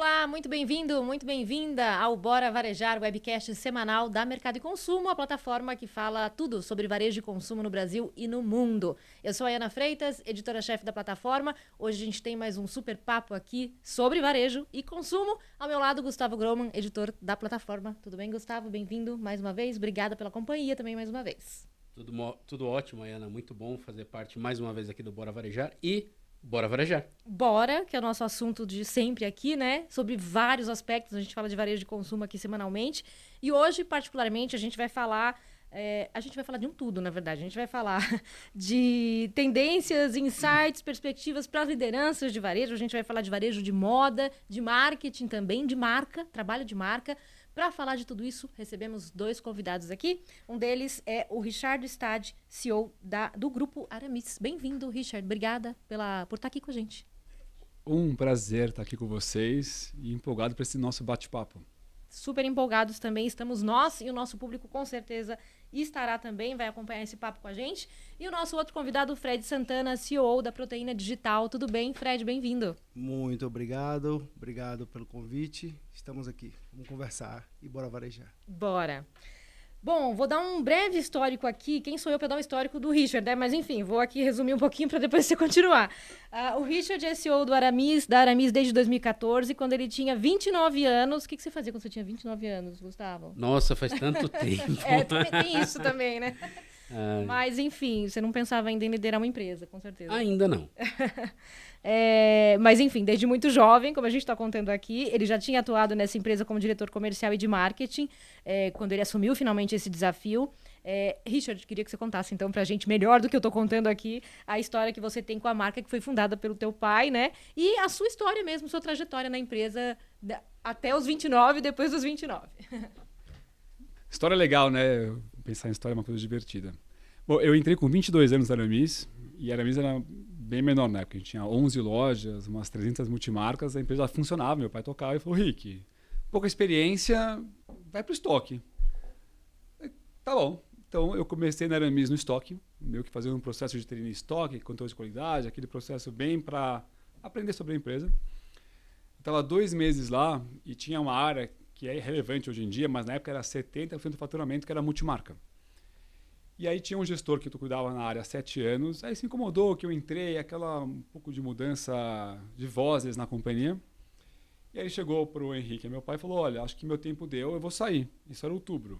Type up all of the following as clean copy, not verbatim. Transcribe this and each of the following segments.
Olá, muito bem-vindo, muito bem-vinda ao Bora Varejar, webcast semanal da Mercado e Consumo, a plataforma que fala tudo sobre varejo e consumo no Brasil e no mundo. Eu sou a Ana Freitas, editora-chefe da plataforma. Hoje a gente tem mais um super papo aqui sobre varejo e consumo. Ao meu lado, Gustavo Groman, editor da plataforma. Tudo bem, Gustavo? Bem-vindo mais uma vez. Obrigada pela companhia também mais uma vez. Tudo ótimo, Ana. Muito bom fazer parte mais uma vez aqui do Bora Varejar e Bora Varejar. Bora, que é o nosso assunto de sempre aqui, né? Sobre vários aspectos. A gente fala de varejo de consumo aqui semanalmente. E hoje, particularmente, a gente vai falar de um tudo, na verdade. A gente vai falar de tendências, insights, perspectivas para as lideranças de varejo. A gente vai falar de varejo de moda, de marketing também, de marca, trabalho de marca. Para falar de tudo isso, recebemos dois convidados aqui. Um deles é o Richard Stade, CEO do Grupo Aramis. Bem-vindo, Richard. Obrigada por estar aqui com a gente. Um prazer estar aqui com vocês e empolgado para esse nosso bate-papo. Super empolgados também estamos nós e o nosso público com certeza estará também, vai acompanhar esse papo com a gente. E o nosso outro convidado, o Fred Santana, CEO da Proteína Digital. Tudo bem, Fred? Bem-vindo. Muito obrigado pelo convite. Estamos aqui, vamos conversar e bora varejar. Bora. Bom, vou dar um breve histórico aqui. Quem sou eu para dar um histórico do Richard, né? Mas enfim, vou aqui resumir um pouquinho para depois você continuar. O Richard é CEO da Aramis desde 2014, quando ele tinha 29 anos. O que você fazia quando você tinha 29 anos, Gustavo? Nossa, faz tanto tempo. Tem isso também, né? Mas, enfim, você não pensava ainda em liderar uma empresa, com certeza. Ainda não. Mas, enfim, desde muito jovem, como a gente está contando aqui, ele já tinha atuado nessa empresa como diretor comercial e de marketing, quando ele assumiu finalmente esse desafio. Richard, queria que você contasse, então, para a gente, melhor do que eu estou contando aqui, a história que você tem com a marca que foi fundada pelo teu pai, né? E a sua história mesmo, sua trajetória na empresa até os 29 e depois dos 29. História legal, né? Pensar em história é uma coisa divertida. Bom, eu entrei com 22 anos na Aramis, e a Aramis era bem menor na época. A gente tinha 11 lojas, umas 300 multimarcas, a empresa funcionava, meu pai tocava e falou, Rick, pouca experiência, vai pro estoque. Tá bom. Então eu comecei na Aramis no estoque, meio que fazendo um processo de treinar em estoque, controle de qualidade, aquele processo bem para aprender sobre a empresa. Estava 2 meses lá e tinha uma área que é relevante hoje em dia, mas na época era 70% do faturamento, que era multimarca. E aí tinha um gestor que tu cuidava na área há 7 anos, aí se incomodou que eu entrei, aquela um pouco de mudança de vozes na companhia. E aí chegou pro Henrique, meu pai, e falou, olha, acho que meu tempo deu, eu vou sair. Isso era outubro.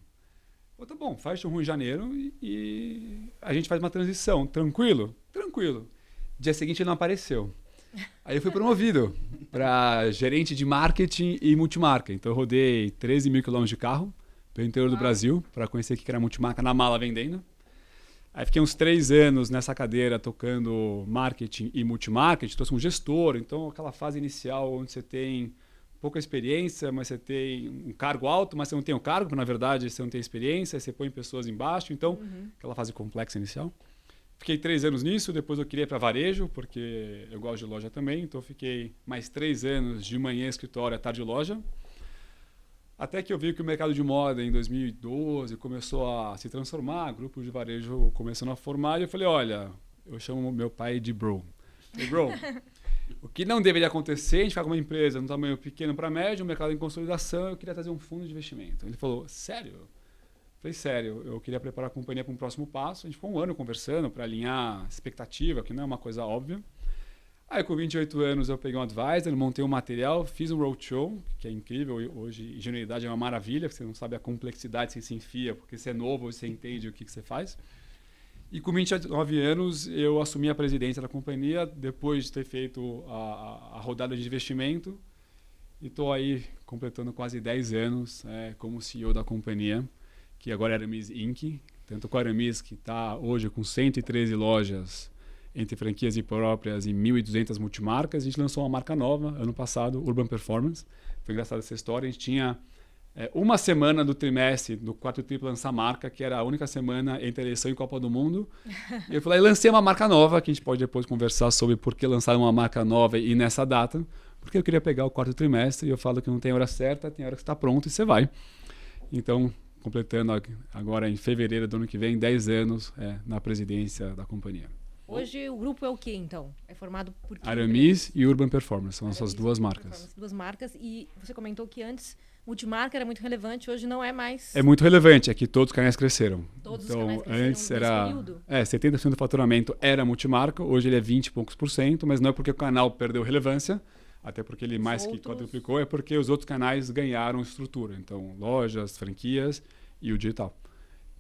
Falei, tá bom, faz um em janeiro e a gente faz uma transição. Tranquilo? Tranquilo. Dia seguinte ele não apareceu. Aí eu fui promovido para gerente de marketing e multimarca. Então eu rodei 13 mil quilômetros de carro pelo interior do Brasil para conhecer o que era multimarca na mala vendendo. Aí fiquei uns 3 anos nessa cadeira tocando marketing e multimarketing. Trouxe um gestor, então aquela fase inicial onde você tem pouca experiência, mas você tem um cargo alto, mas você não tem o cargo, porque na verdade você não tem experiência, você põe pessoas embaixo. Então, aquela fase complexa inicial. Fiquei 3 anos nisso, depois eu queria ir para varejo, porque eu gosto de loja também, então fiquei mais 3 anos de manhã escritório, à tarde loja. Até que eu vi que o mercado de moda em 2012 começou a se transformar, grupos de varejo começando a formar, e eu falei, olha, eu chamo meu pai de bro. Falei, bro, o que não deveria acontecer, a gente ficar com uma empresa num tamanho pequeno para médio, um mercado em consolidação, eu queria trazer um fundo de investimento. Ele falou, sério? Falei, sério, eu queria preparar a companhia para um próximo passo. A gente ficou 1 ano conversando para alinhar expectativa, que não é uma coisa óbvia. Aí, com 28 anos, eu peguei um advisor, montei um material, fiz um roadshow, que é incrível. Hoje, ingenuidade é uma maravilha, você não sabe a complexidade que você se enfia, porque você é novo, você entende o que você faz. E com 29 anos, eu assumi a presidência da companhia, depois de ter feito a rodada de investimento. E estou aí completando quase 10 anos como CEO da companhia, que agora é Aramis Inc. Tanto com a Aramis, que está hoje com 113 lojas entre franquias e próprias e 1.200 multimarcas. A gente lançou uma marca nova ano passado, Urban Performance. Foi engraçada essa história. A gente tinha uma semana do trimestre, do 4 triplo lançar marca, que era a única semana entre eleição e Copa do Mundo. E eu falei, lancei uma marca nova, que a gente pode depois conversar sobre por que lançar uma marca nova e nessa data. Porque eu queria pegar o 4º trimestre e eu falo que não tem hora certa, tem hora que está pronto e você vai. Então, completando agora em fevereiro do ano que vem, 10 anos na presidência da companhia. Hoje o grupo é o quê, então? É formado por quê? Aramis e Urban Performance, são Aramis essas e duas Urban marcas. Performance, duas marcas. E você comentou que antes multimarca era muito relevante, hoje não é mais. É muito relevante, é que todos os canais cresceram. Todos os Então, canais cresceram antes nesse era período? 70% do faturamento era multimarca, hoje ele é 20 e poucos por cento, mas não é porque o canal perdeu relevância, até porque ele mais que Outros. quadruplicou, é porque os outros canais ganharam estrutura. Então, lojas, franquias e o digital.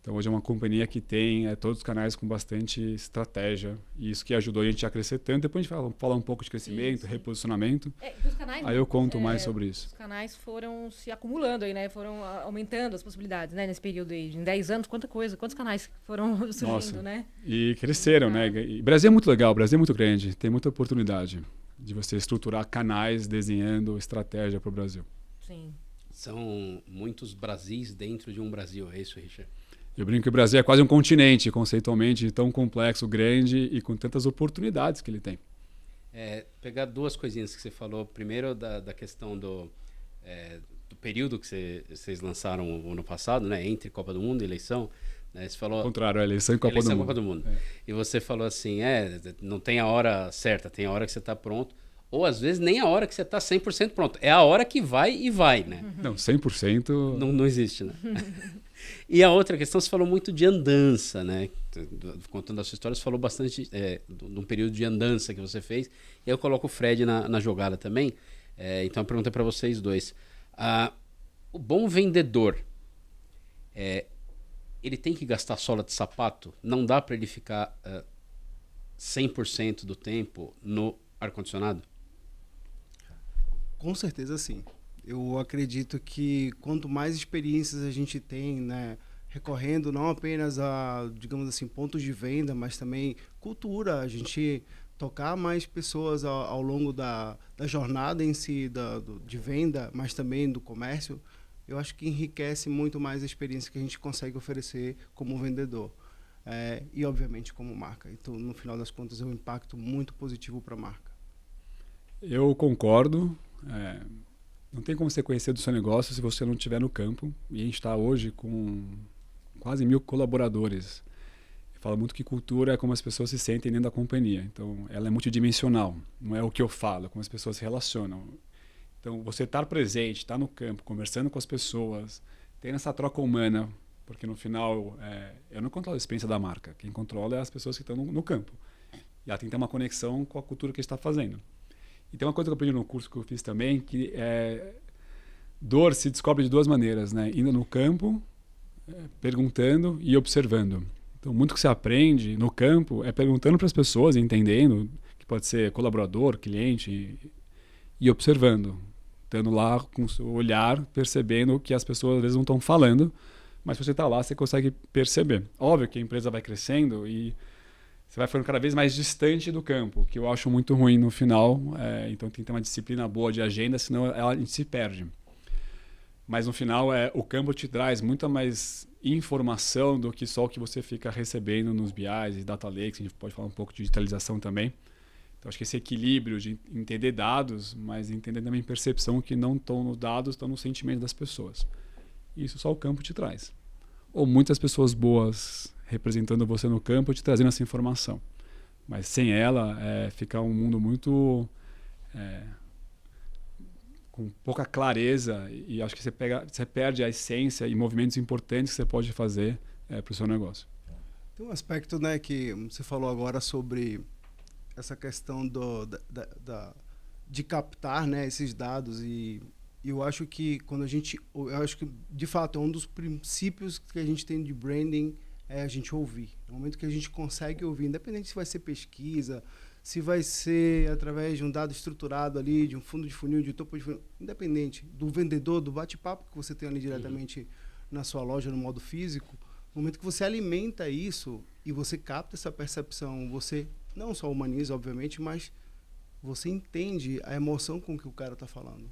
Então, hoje é uma companhia que tem todos os canais com bastante estratégia. E isso que ajudou a gente a crescer tanto. Depois a gente vai falar um pouco de crescimento, Sim. reposicionamento. Os canais, Aí eu conto mais sobre isso. Os canais foram se acumulando aí, né? Foram aumentando as possibilidades, né? Nesse período aí. Em 10 anos, quantos canais foram surgindo, Nossa. né? E cresceram, né? E o Brasil é muito legal, o Brasil é muito grande. Tem muita oportunidade de você estruturar canais desenhando estratégia para o Brasil. Sim. São muitos Brasis dentro de um Brasil, é isso, Richard? Eu brinco que o Brasil é quase um continente, conceitualmente tão complexo, grande e com tantas oportunidades que ele tem. Pegar duas coisinhas que você falou. Primeiro, da questão do período que vocês lançaram o ano passado, né? Entre Copa do Mundo e eleição. Né? Você falou, Ao contrário, a eleição e Copa do Mundo. E você falou assim, não tem a hora certa, tem a hora que você está pronto. Ou às vezes nem a hora que você está 100% pronto. É a hora que vai e vai, né? Não, 100%... Não existe, né? E a outra questão, você falou muito de andança, né? Contando a sua história, você falou bastante de um período de andança que você fez. E eu coloco o Fred na jogada também. Então a pergunta é para vocês dois. O bom vendedor, ele tem que gastar sola de sapato? Não dá para ele ficar 100% do tempo no ar-condicionado? Com certeza sim. Eu acredito que quanto mais experiências a gente tem, né, recorrendo não apenas a, digamos assim, pontos de venda, mas também cultura, a gente tocar mais pessoas ao longo da jornada em si, de venda, mas também do comércio, eu acho que enriquece muito mais a experiência que a gente consegue oferecer como vendedor. E, obviamente, como marca. Então, no final das contas, é um impacto muito positivo para a marca. Eu concordo. Não tem como você conhecer do seu negócio se você não estiver no campo. E a gente está hoje com quase 1.000 colaboradores. Eu falo muito que cultura é como as pessoas se sentem dentro da companhia. Então, ela é multidimensional. Não é o que eu falo, é como as pessoas se relacionam. Então, você estar presente, estar no campo, conversando com as pessoas, tendo essa troca humana, porque no final, eu não controlo a experiência da marca. Quem controla é as pessoas que estão no campo. E ela tem que ter uma conexão com a cultura que está fazendo. E tem uma coisa que eu aprendi no curso que eu fiz também, que dor se descobre de duas maneiras, né? Indo no campo, perguntando e observando. Então, muito que você aprende no campo é perguntando para as pessoas, entendendo, que pode ser colaborador, cliente, e observando. Estando lá com o seu olhar, percebendo que as pessoas às vezes não estão falando, mas se você está lá, você consegue perceber. Óbvio que a empresa vai crescendo e você vai ficando cada vez mais distante do campo, que eu acho muito ruim no final. Então tem que ter uma disciplina boa de agenda, senão a gente se perde. Mas no final, o campo te traz muita mais informação do que só o que você fica recebendo nos BIs e Data Lakes. A gente pode falar um pouco de digitalização também. Então acho que esse equilíbrio de entender dados, mas entender também percepção que não estão nos dados, estão no sentimento das pessoas. Isso só o campo te traz. Ou muitas pessoas boas representando você no campo, te trazendo essa informação. Mas sem ela, fica um mundo muito com pouca clareza e acho que você perde a essência e movimentos importantes que você pode fazer para o seu negócio. Tem um aspecto, né, que você falou agora sobre essa questão de captar, né, esses dados e eu acho que eu acho que de fato é um dos princípios que a gente tem de branding é a gente ouvir. No momento que a gente consegue ouvir, independente se vai ser pesquisa, se vai ser através de um dado estruturado ali, de um fundo de funil, de topo de funil, independente do vendedor, do bate-papo que você tem ali diretamente na sua loja, no modo físico, no momento que você alimenta isso e você capta essa percepção, você não só humaniza, obviamente, mas você entende a emoção com que o cara está falando.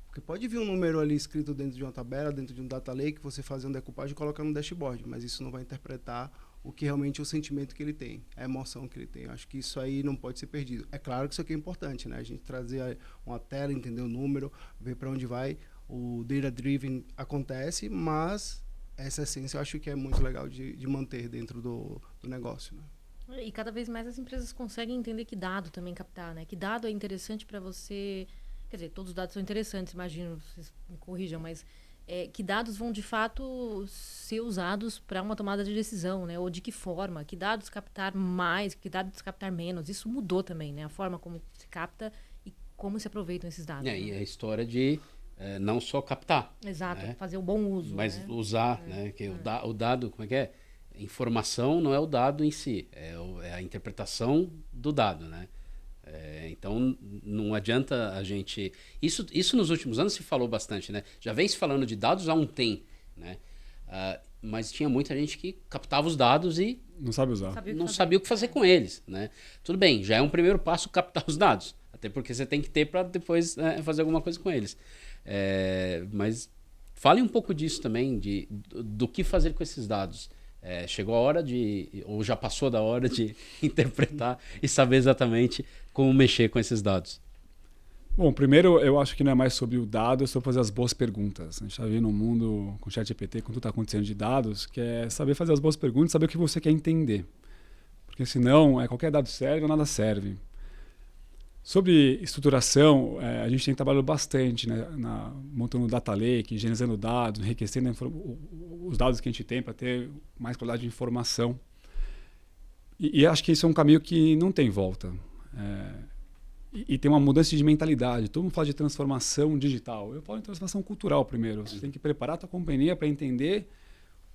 Porque pode vir um número ali escrito dentro de uma tabela, dentro de um data lake, você fazer um decupagem e colocar no dashboard, mas isso não vai interpretar o que realmente é o sentimento que ele tem, a emoção que ele tem. Eu acho que isso aí não pode ser perdido. É claro que isso aqui é importante, né? A gente trazer uma tela, entender o número, ver para onde vai. O data-driven acontece, mas essa essência eu acho que é muito legal de manter dentro do negócio, né? E cada vez mais as empresas conseguem entender que dado também captar, né? Que dado é interessante para você... Quer dizer, todos os dados são interessantes, imagino, vocês me corrijam, mas que dados vão, de fato, ser usados para uma tomada de decisão, né? Ou de que forma? Que dados captar mais, que dados captar menos? Isso mudou também, né? A forma como se capta e como se aproveitam esses dados. E aí a história de não só captar. Exato, né? fazer o bom uso. Mas né? usar, né? Que o dado, como é que é? Informação não é o dado em si, é a interpretação do dado, né? Então não adianta a gente... Isso nos últimos anos se falou bastante, né? Já vem se falando de dados há um tempo, né? Mas tinha muita gente que captava os dados e Não sabe usar. não sabia o que fazer com eles, né? Tudo bem, já é um primeiro passo captar os dados, até porque você tem que ter para depois fazer alguma coisa com eles. Mas fale um pouco disso também, do que fazer com esses dados. Chegou a hora ou já passou da hora de interpretar e saber exatamente como mexer com esses dados. Bom, primeiro eu acho que não é mais sobre o dado, é sobre fazer as boas perguntas. A gente está vivendo um mundo com ChatGPT, com tudo está acontecendo de dados, que é saber fazer as boas perguntas, saber o que você quer entender. Porque senão qualquer dado serve ou nada serve. Sobre estruturação, a gente tem trabalhado bastante, né, montando data lake, higienizando dados, enriquecendo os dados que a gente tem para ter mais qualidade de informação. E acho que isso é um caminho que não tem volta. E tem uma mudança de mentalidade. Todo mundo fala de transformação digital. Eu falo em transformação cultural primeiro. Você tem que preparar a tua companhia para entender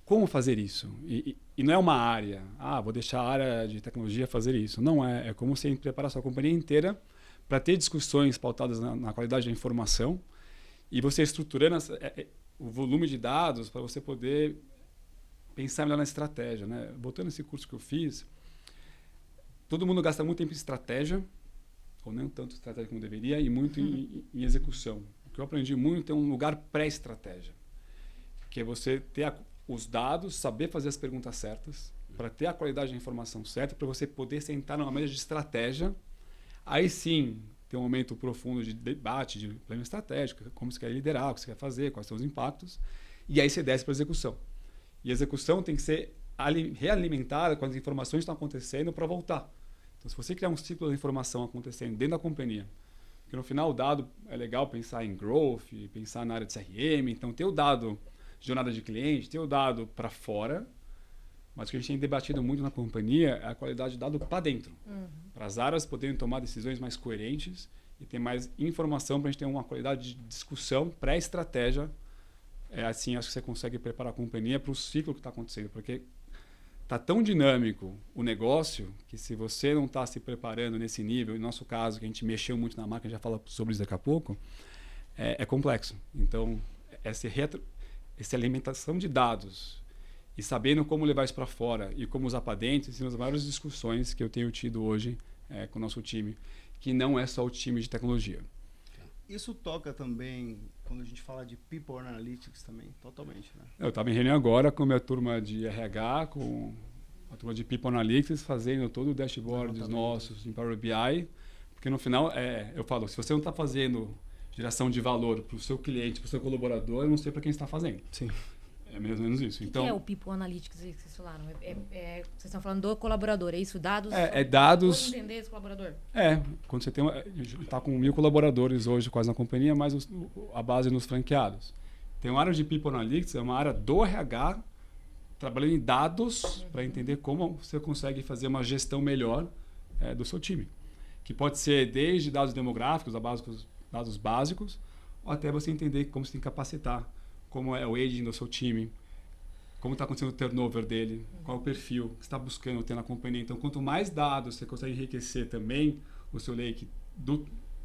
como fazer isso. E não é uma área. Vou deixar a área de tecnologia fazer isso. Não é. É como você preparar a sua companhia inteira para ter discussões pautadas na qualidade da informação e você estruturando o volume de dados para você poder pensar melhor na estratégia. Né? Voltando esse curso que eu fiz, todo mundo gasta muito tempo em estratégia, ou não tanto estratégia como deveria, e muito em execução. O que eu aprendi muito é um lugar pré-estratégia, que é você ter os dados, saber fazer as perguntas certas, para ter a qualidade da informação certa, para você poder sentar numa mesa de estratégia. Aí sim, tem um momento profundo de debate, de plano estratégico, como você quer liderar, o que você quer fazer, quais são os impactos. E aí você desce para a execução. E a execução tem que ser realimentada com as informações que estão acontecendo para voltar. Então, se você criar um ciclo de informação acontecendo dentro da companhia, porque no final o dado é legal pensar em growth, pensar na área de CRM, então ter o dado de jornada de cliente, ter o dado para fora. Mas o que a gente tem debatido muito na companhia é a qualidade de dado para dentro. Para as áreas poderem tomar decisões mais coerentes e ter mais informação para a gente ter uma qualidade de discussão, pré-estratégia. Assim, acho que você consegue preparar a companhia para o ciclo que está acontecendo. Porque está tão dinâmico o negócio que se você não está se preparando nesse nível, no nosso caso, que a gente mexeu muito na marca, a gente já fala sobre isso daqui a pouco, é complexo. Então, essa alimentação de dados e sabendo como levar isso para fora e como usar para dentro, são as maiores discussões que eu tenho tido hoje com o nosso time, que não é só o time de tecnologia. Isso toca também, quando a gente fala de People Analytics também, totalmente, né? Eu estava em reunião agora com a minha turma de RH, com a turma de People Analytics, fazendo todo o dashboard dos nossos em Power BI, porque no final, eu falo, se você não está fazendo geração de valor para o seu cliente, para o seu colaborador, eu não sei para quem está fazendo. Sim. É mais ou menos isso. O que é o People Analytics que vocês falaram? Vocês estão falando do colaborador, é isso? Dados? Dados... Como entender esse colaborador? Quando você tem... A gente está com 1.000 colaboradores hoje quase na companhia, mais a base nos franqueados. Tem uma área de People Analytics, é uma área do RH, trabalhando em dados para entender como você consegue fazer uma gestão melhor do seu time. Que pode ser desde dados demográficos, dados básicos, ou até você entender como você tem que capacitar, como é o aging do seu time, como está acontecendo o turnover dele, qual é o perfil que você está buscando ter na companhia. Então, quanto mais dados você consegue enriquecer também o seu lake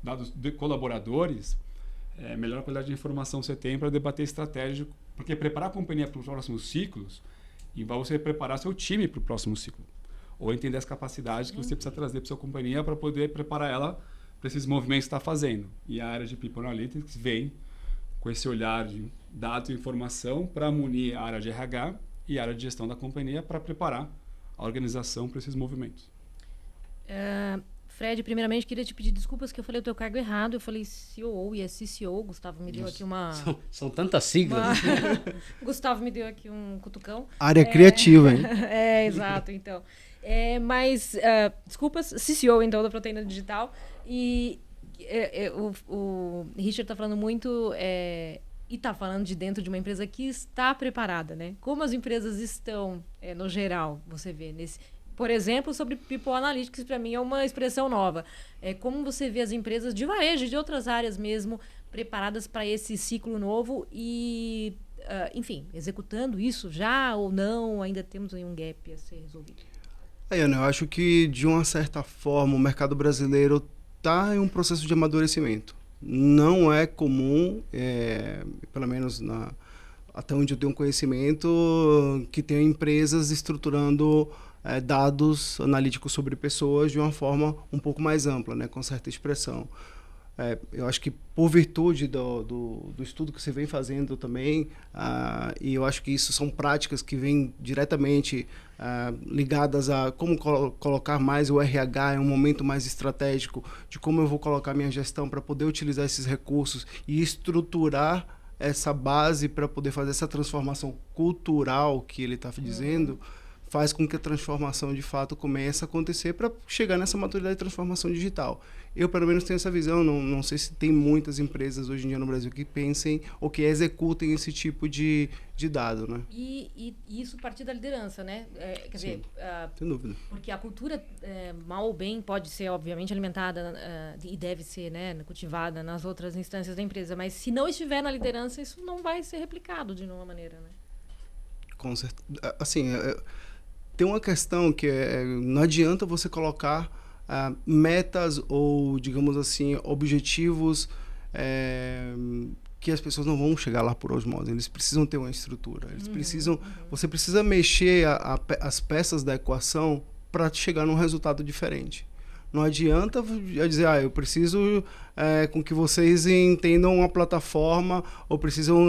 dados de colaboradores, melhor a qualidade de informação você tem para debater estratégia, porque preparar a companhia para os próximos ciclos envolve você preparar seu time para o próximo ciclo, ou entender as capacidades que você precisa trazer para sua companhia para poder preparar ela para esses movimentos que está fazendo. E a área de People Analytics vem com esse olhar de dados e informação para munir a área de RH e a área de gestão da companhia para preparar a organização para esses movimentos. Fred, primeiramente, queria te pedir desculpas que eu falei o teu cargo errado. Eu falei COO e é CCO. Gustavo me deu aqui uma... São tantas siglas. Gustavo me deu aqui um cutucão. Área criativa, hein? Exato, então. Mas, desculpas, CCO, então, da Proteína Digital. E o Richard está falando muito... e está falando de dentro de uma empresa que está preparada, né? Como as empresas estão, no geral, você vê nesse... Por exemplo, sobre People Analytics, para mim é uma expressão nova. Como você vê as empresas de varejo, de outras áreas mesmo, preparadas para esse ciclo novo e, enfim, executando isso já ou não, ainda temos aí um gap a ser resolvido? Ana, eu acho que, de uma certa forma, o mercado brasileiro está em um processo de amadurecimento. Não é comum, pelo menos até onde eu tenho conhecimento, que tenha empresas estruturando dados analíticos sobre pessoas de uma forma um pouco mais ampla, né, com certa expressão. Eu acho que por virtude do estudo que você vem fazendo também, e eu acho que isso são práticas que vêm diretamente ligadas a como colocar mais o RH em um momento mais estratégico, de como eu vou colocar minha gestão para poder utilizar esses recursos e estruturar essa base para poder fazer essa transformação cultural que ele está dizendo, faz com que a transformação de fato comece a acontecer para chegar nessa maturidade de transformação digital. Eu, pelo menos, tenho essa visão. Não sei se tem muitas empresas hoje em dia no Brasil que pensem ou que executem esse tipo de dado, né? E isso partir da liderança, né? Quer dizer, sem dúvida. Porque a cultura, mal ou bem, pode ser, obviamente, alimentada e deve ser, né, cultivada nas outras instâncias da empresa. Mas se não estiver na liderança, isso não vai ser replicado de nenhuma maneira, né? Com certeza. Assim, tem uma questão que não adianta você colocar metas ou, digamos assim, objetivos que as pessoas não vão chegar lá por osmose. Eles precisam ter uma estrutura. Eles precisam. Você precisa mexer as peças da equação para chegar num resultado diferente. Não adianta dizer, eu preciso com que vocês entendam uma plataforma, ou precisam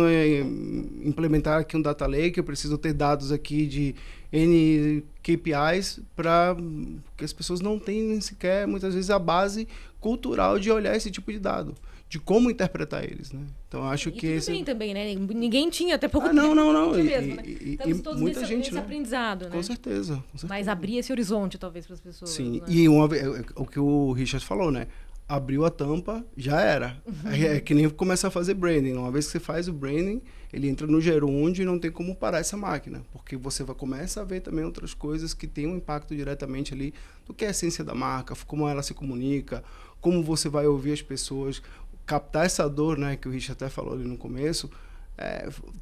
implementar aqui um data lake, eu preciso ter dados aqui de N KPIs, porque as pessoas não têm sequer, muitas vezes, a base cultural de olhar esse tipo de dado, de como interpretar eles, né? Então, acho que tudo esse... bem também, né? Ninguém tinha até pouco tempo. Não. Mesmo, né? Estamos todos muita nesse, gente, nesse né? aprendizado, né? Com certeza. Mas abrir esse horizonte, talvez, para as pessoas. Sim, né? e o que o Richard falou, né? Abriu a tampa, já era. É que nem começar a fazer branding. Uma vez que você faz o branding, ele entra no gerúndio e não tem como parar essa máquina. Porque você começa a ver também outras coisas que têm um impacto diretamente ali do que é a essência da marca, como ela se comunica, como você vai ouvir as pessoas, captar essa dor, né, que o Richard até falou ali no começo.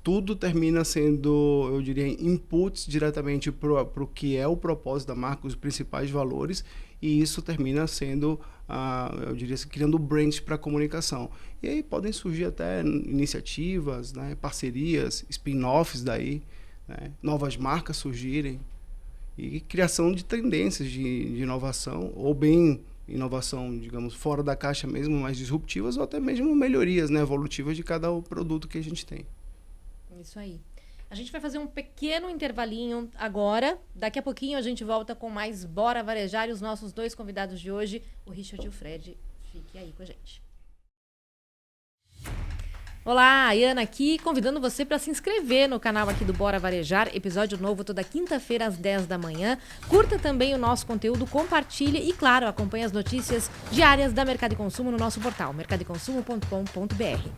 Tudo termina sendo, eu diria, inputs diretamente para o que é o propósito da marca, os principais valores, e isso termina sendo, eu diria assim, criando brands para a comunicação. E aí podem surgir até iniciativas, né, parcerias, spin-offs daí, né, novas marcas surgirem, e criação de tendências de inovação, ou bem inovação, digamos, fora da caixa mesmo, mais disruptivas, ou até mesmo melhorias, né, evolutivas de cada produto que a gente tem. Isso aí. A gente vai fazer um pequeno intervalinho agora. Daqui a pouquinho a gente volta com mais Bora Varejar e os nossos dois convidados de hoje, o Richard e o Fred. Fique aí com a gente. Olá, a Ana aqui, convidando você para se inscrever no canal aqui do Bora Varejar, episódio novo toda quinta-feira às 10 da manhã. Curta também o nosso conteúdo, compartilhe e, claro, acompanhe as notícias diárias da Mercado e Consumo no nosso portal, mercadoeconsumo.com.br.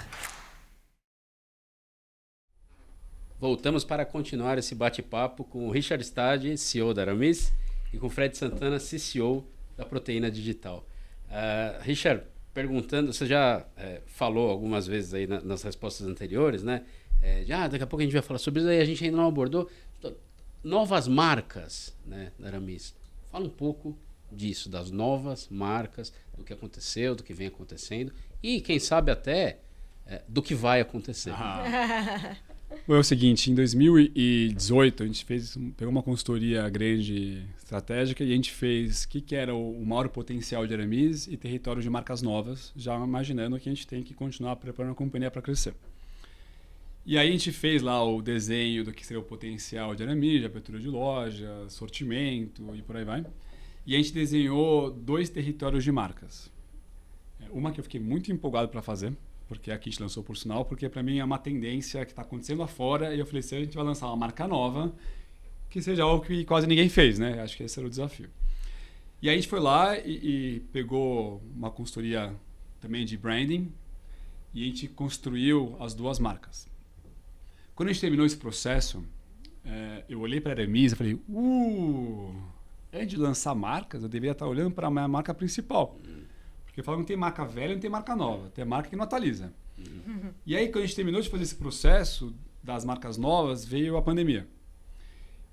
Voltamos para continuar esse bate-papo com o Richard Stade, CEO da Aramis, e com o Fred Santana, CCO da Proteína Digital. Richard, perguntando, você já falou algumas vezes aí nas respostas anteriores, né? Daqui a pouco a gente vai falar sobre isso, aí a gente ainda não abordou. Novas marcas, né, da Aramis. Fala um pouco disso, das novas marcas, do que aconteceu, do que vem acontecendo e, quem sabe, até do que vai acontecer. Bom, é o seguinte, em 2018 a gente pegou uma consultoria grande estratégica e a gente fez o que era o maior potencial de Aramis e território de marcas novas, já imaginando que a gente tem que continuar preparando a companhia para crescer. E aí a gente fez lá o desenho do que seria o potencial de Aramis, de abertura de loja, sortimento e por aí vai. E a gente desenhou 2 territórios de marcas. Uma que eu fiquei muito empolgado para fazer, porque aqui a gente lançou por sinal, porque para mim é uma tendência que está acontecendo lá fora, e eu falei, se a gente vai lançar uma marca nova, que seja algo que quase ninguém fez, né? Acho que esse era o desafio. E aí a gente foi lá e pegou uma consultoria também de branding, e a gente construiu as 2 marcas. Quando a gente terminou esse processo, eu olhei para a Aramis e falei, antes de lançar marcas, eu deveria estar olhando para a minha marca principal. Porque eu falo que não tem marca velha, não tem marca nova. Tem marca que não atualiza. E aí, quando a gente terminou de fazer esse processo das marcas novas, veio a pandemia.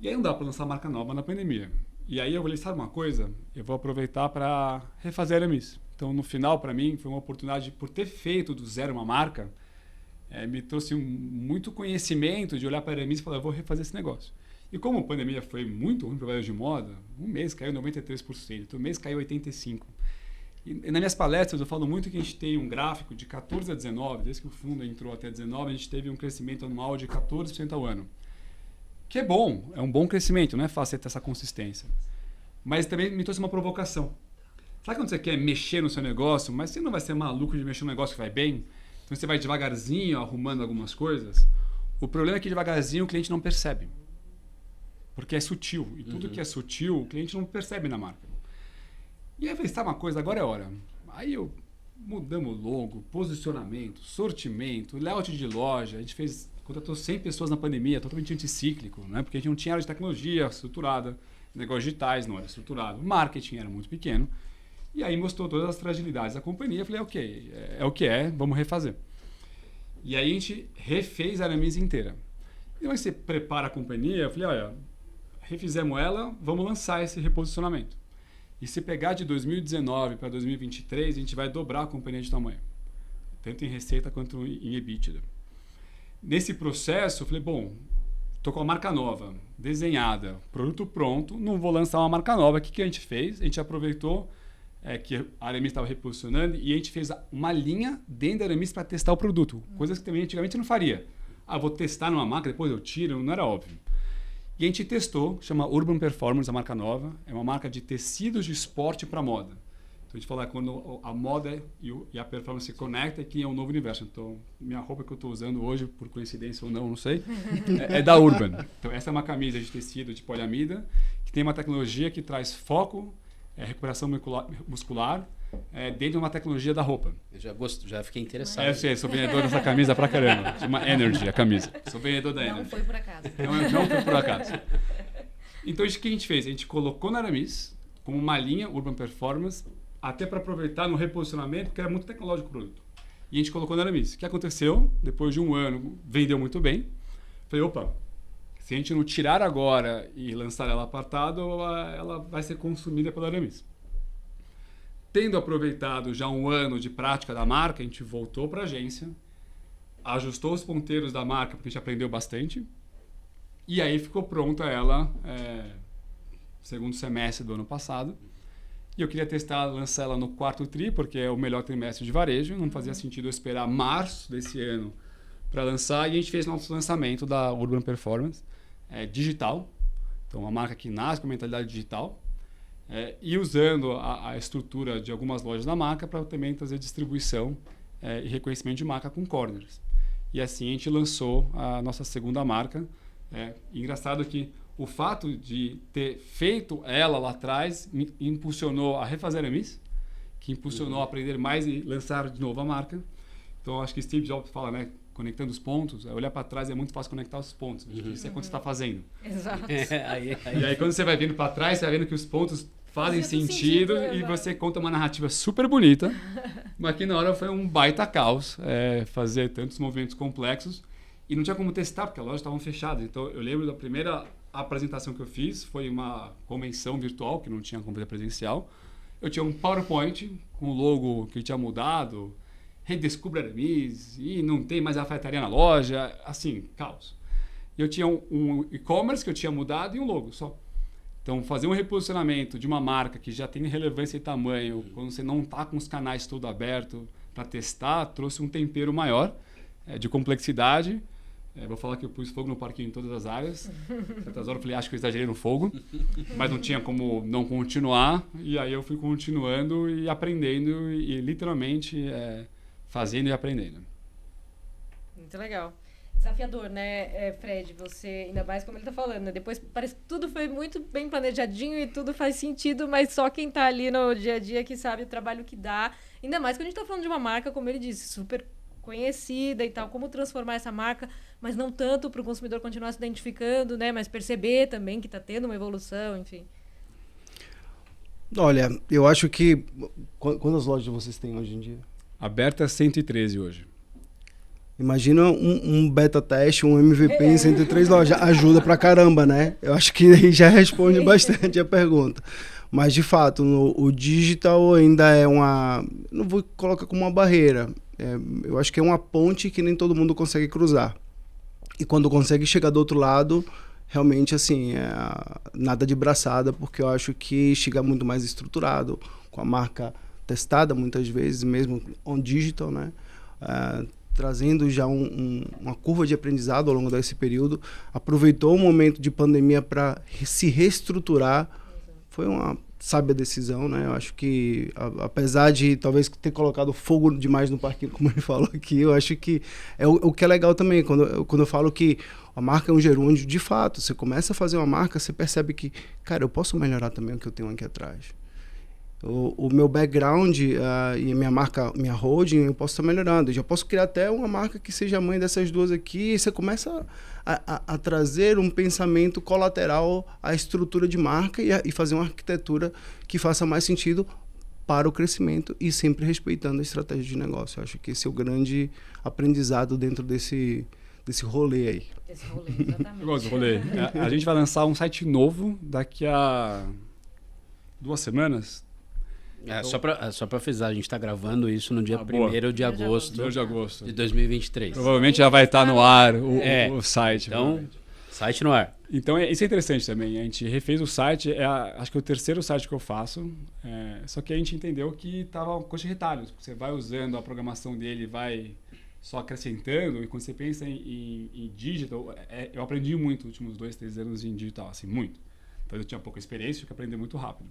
E aí não dá para lançar marca nova na pandemia. E aí eu falei, sabe uma coisa? Eu vou aproveitar para refazer a Aramis. Então, no final, para mim, foi uma oportunidade, por ter feito do zero uma marca, me trouxe muito conhecimento de olhar para a Aramis e falar, eu vou refazer esse negócio. E como a pandemia foi muito ruim para o varejo de moda, um mês caiu 93%, outro mês caiu 85%. E nas minhas palestras eu falo muito que a gente tem um gráfico de 14 a 19, desde que o fundo entrou até 19, a gente teve um crescimento anual de 14% ao ano. Que é um bom crescimento, não é fácil ter essa consistência. Mas também me trouxe uma provocação. Sabe quando você quer mexer no seu negócio, mas você não vai ser maluco de mexer no negócio que vai bem? Então você vai devagarzinho arrumando algumas coisas. O problema é que devagarzinho o cliente não percebe. Porque é sutil. E tudo que é sutil, o cliente não percebe na marca. E aí eu falei, sabe uma coisa, agora é hora. Aí mudamos logo, posicionamento, sortimento, layout de loja. A gente contratou 100 pessoas na pandemia, totalmente anticíclico, né? Porque a gente não tinha área de tecnologia estruturada, negócios digitais não era estruturado, o marketing era muito pequeno. E aí mostrou todas as fragilidades da companhia. Eu falei, ok, é o que é, vamos refazer. E aí a gente refez a Aramis inteira. E aí você prepara a companhia, eu falei, olha, refizemos ela, vamos lançar esse reposicionamento. E se pegar de 2019 para 2023, a gente vai dobrar a companhia de tamanho. Tanto em receita quanto em EBITDA. Nesse processo, eu falei, bom, estou com a marca nova, desenhada, produto pronto, não vou lançar uma marca nova. O que a gente fez? A gente aproveitou que a Aramis estava reposicionando e a gente fez uma linha dentro da Aramis para testar o produto. Coisas que também antigamente não faria. Vou testar numa marca, depois eu tiro, não era óbvio. E a gente testou, chama Urban Performance, a marca nova. É uma marca de tecidos de esporte para moda. Então a gente fala quando a moda e a performance se conectam, que é um novo universo. Então minha roupa que eu estou usando hoje, por coincidência ou não sei, é da Urban. Então essa é uma camisa de tecido de poliamida, que tem uma tecnologia que traz foco, recuperação muscular, dentro de uma tecnologia da roupa. Eu já fiquei interessado. Eu sei, sou vendedor dessa camisa pra caramba. Chama Energy, a camisa. Sou vendedor da Energy. Não foi por acaso. Não foi por acaso. Então, o que a gente fez? A gente colocou na Aramis como uma linha Urban Performance, até para aproveitar no reposicionamento, porque era muito tecnológico o produto. E a gente colocou na Aramis. O que aconteceu? Depois de um ano, vendeu muito bem. Falei, opa, se a gente não tirar agora e lançar ela apartado, ela vai ser consumida pela Aramis. Tendo aproveitado já um ano de prática da marca, a gente voltou para a agência, ajustou os ponteiros da marca, porque a gente aprendeu bastante, e aí ficou pronta ela segundo semestre do ano passado. E eu queria testar, lançar ela no 4º tri, porque é o melhor trimestre de varejo, não fazia sentido eu esperar março desse ano para lançar, e a gente fez nosso lançamento da Urban Performance digital, então uma marca que nasce com mentalidade digital, e usando a estrutura de algumas lojas da marca para também trazer distribuição e reconhecimento de marca com corners. E assim a gente lançou a nossa segunda marca. Engraçado que o fato de ter feito ela lá atrás me impulsionou a refazer a Aramis, que impulsionou a aprender mais e lançar de novo a marca. Então acho que Steve Jobs fala, né? Conectando os pontos, olhar para trás é muito fácil conectar os pontos. Isso é quando você está fazendo. Exato. E aí quando você vai vindo para trás, você vai vendo que os pontos fazem sentido e você conta uma narrativa super bonita, mas que na hora foi um baita caos fazer tantos movimentos complexos e não tinha como testar, porque as lojas estavam fechadas. Então eu lembro da primeira apresentação que eu fiz, foi uma convenção virtual, que não tinha como fazer presencial. Eu tinha um PowerPoint com o logo que tinha mudado, redescubra Aramis, e não tem mais alfaiataria na loja, assim, caos. Eu tinha um e-commerce que eu tinha mudado e um logo só. Então, fazer um reposicionamento de uma marca que já tem relevância e tamanho, quando você não está com os canais todo aberto para testar, trouxe um tempero maior de complexidade, Vou falar que eu pus fogo no parquinho em todas as áreas. Certas horas eu falei, acho que eu exagerei no fogo, mas não tinha como não continuar. E aí eu fui continuando e aprendendo e literalmente fazendo e aprendendo. Muito legal. Desafiador, né, Fred? Você, ainda mais como ele tá falando, né? Depois parece que tudo foi muito bem planejadinho e tudo faz sentido, mas só quem tá ali no dia a dia que sabe o trabalho que dá. Ainda mais quando a gente tá falando de uma marca, como ele disse, super conhecida e tal, como transformar essa marca, mas não tanto para o consumidor continuar se identificando, né? Mas perceber também que está tendo uma evolução, enfim. Olha, eu acho que... Quantas lojas vocês têm hoje em dia? Aberta 113 hoje. Imagina um beta teste, um MVP em 103 lojas. Ajuda pra caramba, né? Eu acho que aí já responde bastante a pergunta. Mas, de fato, o digital ainda é uma... Não vou colocar como uma barreira. Eu acho que é uma ponte que nem todo mundo consegue cruzar. E quando consegue chegar do outro lado, realmente, assim, nada de braçada, porque eu acho que chega muito mais estruturado, com a marca testada muitas vezes, mesmo on digital, né? Trazendo já uma curva de aprendizado ao longo desse período. Aproveitou o momento de pandemia para se reestruturar. Foi uma sábia decisão, né? Eu acho que, apesar de talvez ter colocado fogo demais no parquinho, como ele falou aqui, eu acho que é o que é legal também, quando eu falo que a marca é um gerúndio, de fato, você começa a fazer uma marca, você percebe que, cara, eu posso melhorar também o que eu tenho aqui atrás. O meu background e a minha marca, minha holding, eu posso estar melhorando. Eu já posso criar até uma marca que seja a mãe dessas duas aqui, e você começa a trazer um pensamento colateral à estrutura de marca e fazer uma arquitetura que faça mais sentido para o crescimento e sempre respeitando a estratégia de negócio. Eu acho que esse é o grande aprendizado dentro desse rolê aí. Esse rolê, exatamente. Eu gosto do rolê. A gente vai lançar um site novo daqui a 2 semanas. Só para frisar, a gente está gravando isso no dia 1º de agosto, de 2023. Provavelmente já vai estar no ar o site. Então, site no ar. Então, isso é interessante também. A gente refez o site, acho que é o 3º site que eu faço. Só que a gente entendeu que estava uma coisa de retalhos. Você vai usando a programação dele, vai só acrescentando. E quando você pensa em digital, eu aprendi muito nos últimos 2, 3 anos em digital, assim, muito. Então, eu tinha pouca experiência, tive que aprender muito rápido.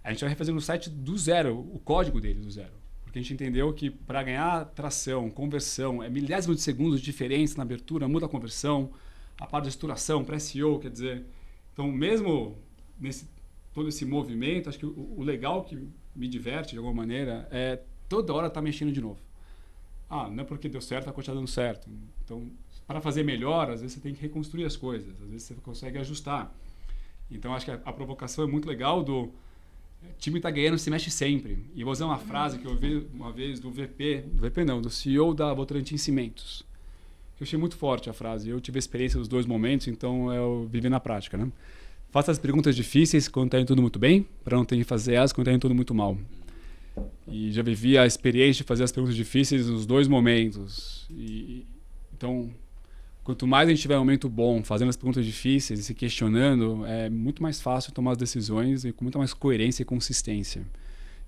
A gente vai refazer o site do zero, o código dele do zero. Porque a gente entendeu que para ganhar tração, conversão, milésimos de segundos de diferença na abertura, muda a conversão, a parte de estruturação, pré-SEO, quer dizer... Então, mesmo todo esse movimento, acho que o legal que me diverte de alguma maneira é toda hora estar mexendo de novo. Não é porque deu certo, vai continuar dando certo. Então, para fazer melhor, às vezes você tem que reconstruir as coisas, às vezes você consegue ajustar. Então, acho que a provocação é muito legal O time está ganhando, se mexe sempre. E eu vou usar uma frase que eu ouvi uma vez do do CEO da Votorantim Cimentos. Eu achei muito forte a frase. Eu tive a experiência dos 2 momentos, então eu vivi na prática, né? Faça as perguntas difíceis quando está indo tudo muito bem, para não ter que fazer as quando está indo tudo muito mal. E já vivi a experiência de fazer as perguntas difíceis nos 2 momentos. Então, quanto mais a gente tiver um momento bom, fazendo as perguntas difíceis e se questionando, é muito mais fácil tomar as decisões e com muita mais coerência e consistência.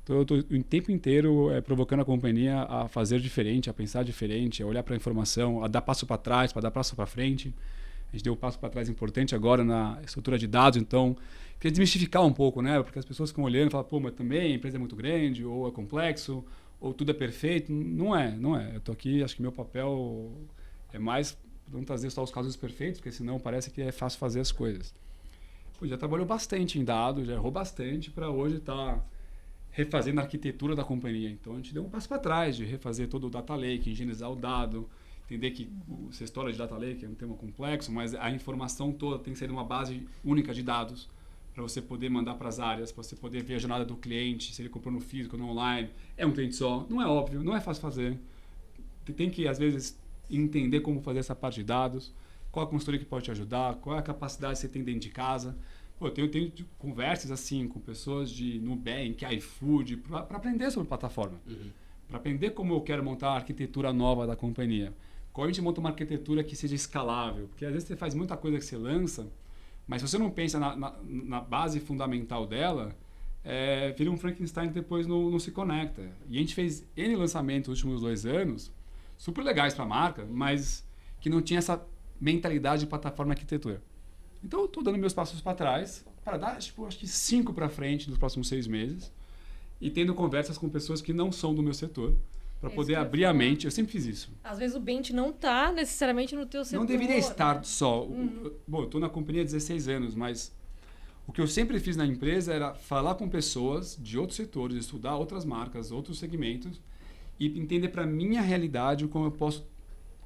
Então, eu estou o tempo inteiro provocando a companhia a fazer diferente, a pensar diferente, a olhar para a informação, a dar passo para trás, para dar passo para frente. A gente deu um passo para trás importante agora na estrutura de dados, então queria desmistificar um pouco, né? Porque as pessoas ficam olhando e falam, pô, mas também a empresa é muito grande, ou é complexo, ou tudo é perfeito. Não é. Eu estou aqui, acho que meu papel é mais não trazer só os casos perfeitos, porque senão parece que é fácil fazer as coisas. Pô, já trabalhou bastante em dados, já errou bastante para hoje estar refazendo a arquitetura da companhia. Então a gente deu um passo para trás de refazer todo o data lake, higienizar o dado, entender que essa história de data lake é um tema complexo, mas a informação toda tem que ser uma base única de dados para você poder mandar para as áreas, para você poder ver a jornada do cliente, se ele comprou no físico ou no online. É um cliente só, não é óbvio, não é fácil fazer. Tem que, às vezes, entender como fazer essa parte de dados, qual a consultoria que pode te ajudar, qual é a capacidade que você tem dentro de casa. Pô, eu tenho conversas assim com pessoas de Nubank, iFood, para aprender sobre plataforma. Para aprender como eu quero montar a arquitetura nova da companhia. Como a gente monta uma arquitetura que seja escalável. Porque às vezes você faz muita coisa que você lança, mas se você não pensa na base fundamental dela, vira um Frankenstein que depois não se conecta. E a gente fez N lançamentos nos últimos 2 anos, super legais para a marca, mas que não tinha essa mentalidade de plataforma e arquitetura. Então, eu estou dando meus passos para trás, para dar, tipo, acho que 5 para frente nos próximos 6 meses, e tendo conversas com pessoas que não são do meu setor, para poder abrir a mente. Eu sempre fiz isso. Às vezes o bench não está necessariamente no teu setor. Não deveria estar só. Bom, eu estou na companhia há 16 anos, mas o que eu sempre fiz na empresa era falar com pessoas de outros setores, estudar outras marcas, outros segmentos, e entender para minha realidade como eu posso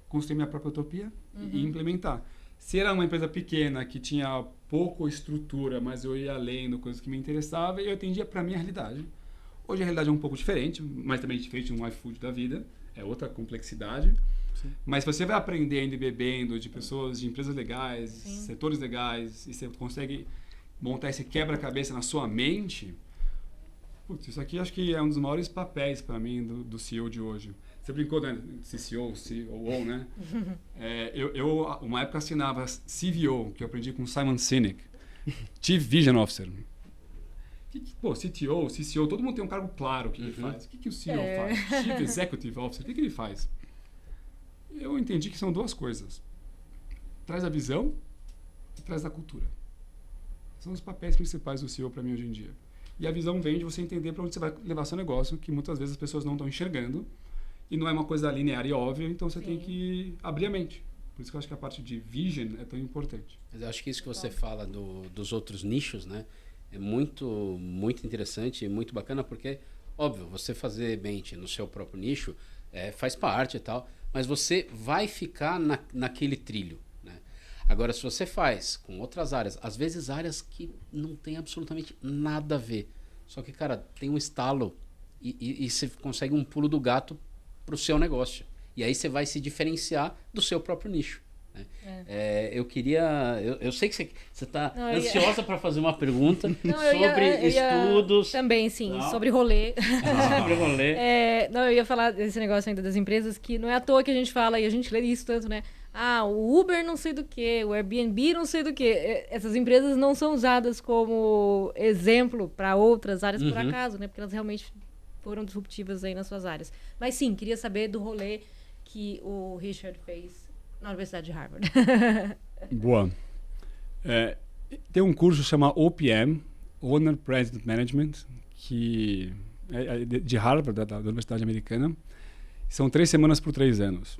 construir minha própria utopia e implementar. Se era uma empresa pequena, que tinha pouca estrutura, mas eu ia lendo coisas que me interessavam, e eu atendia para minha realidade. Hoje a realidade é um pouco diferente, mas também diferente de um iFood da vida. É outra complexidade. Sim. Mas você vai aprendendo e bebendo de pessoas, de empresas legais, Sim. setores legais, e você consegue montar esse quebra-cabeça na sua mente. Putz, isso aqui acho que é um dos maiores papéis para mim do CEO de hoje. Você brincou, né? CCO, COO, né? Eu, uma época, assinava CVO, que eu aprendi com Simon Sinek. Chief Vision Officer. Pô, CTO, CCO, todo mundo tem um cargo claro que ele faz. O que o CEO faz? Chief Executive Officer, o que ele faz? Eu entendi que são duas coisas. Traz a visão e traz a cultura. São os papéis principais do CEO para mim hoje em dia. E a visão vem de você entender para onde você vai levar seu negócio, que muitas vezes as pessoas não estão enxergando. E não é uma coisa linear e óbvia, então você tem que abrir a mente. Por isso que eu acho que a parte de vision é tão importante. Mas eu acho que isso que você fala dos outros nichos, né? É muito, muito interessante e muito bacana, porque, óbvio, você fazer bench no seu próprio nicho faz parte e tal, mas você vai ficar naquele trilho, né? Agora, se você faz com outras áreas, às vezes áreas que não tem absolutamente nada a ver, só que, cara, tem um estalo e você consegue um pulo do gato para o seu negócio. E aí você vai se diferenciar do seu próprio nicho. Né? Eu queria... Eu sei que você está ansiosa para fazer uma pergunta sobre estudos. Também, sim, sobre rolê. Sobre rolê. Eu ia falar desse negócio ainda das empresas, que não é à toa que a gente fala, e a gente lê isso tanto, né? O Uber não sei do que, o Airbnb não sei do que. Essas empresas não são usadas como exemplo para outras áreas por acaso, né? Porque elas realmente foram disruptivas aí nas suas áreas. Mas sim, queria saber do rolê que o Richard fez na Universidade de Harvard. Boa. Tem um curso chamado OPM, Owner President Management, que é de Harvard, da Universidade Americana. São 3 semanas por 3 anos.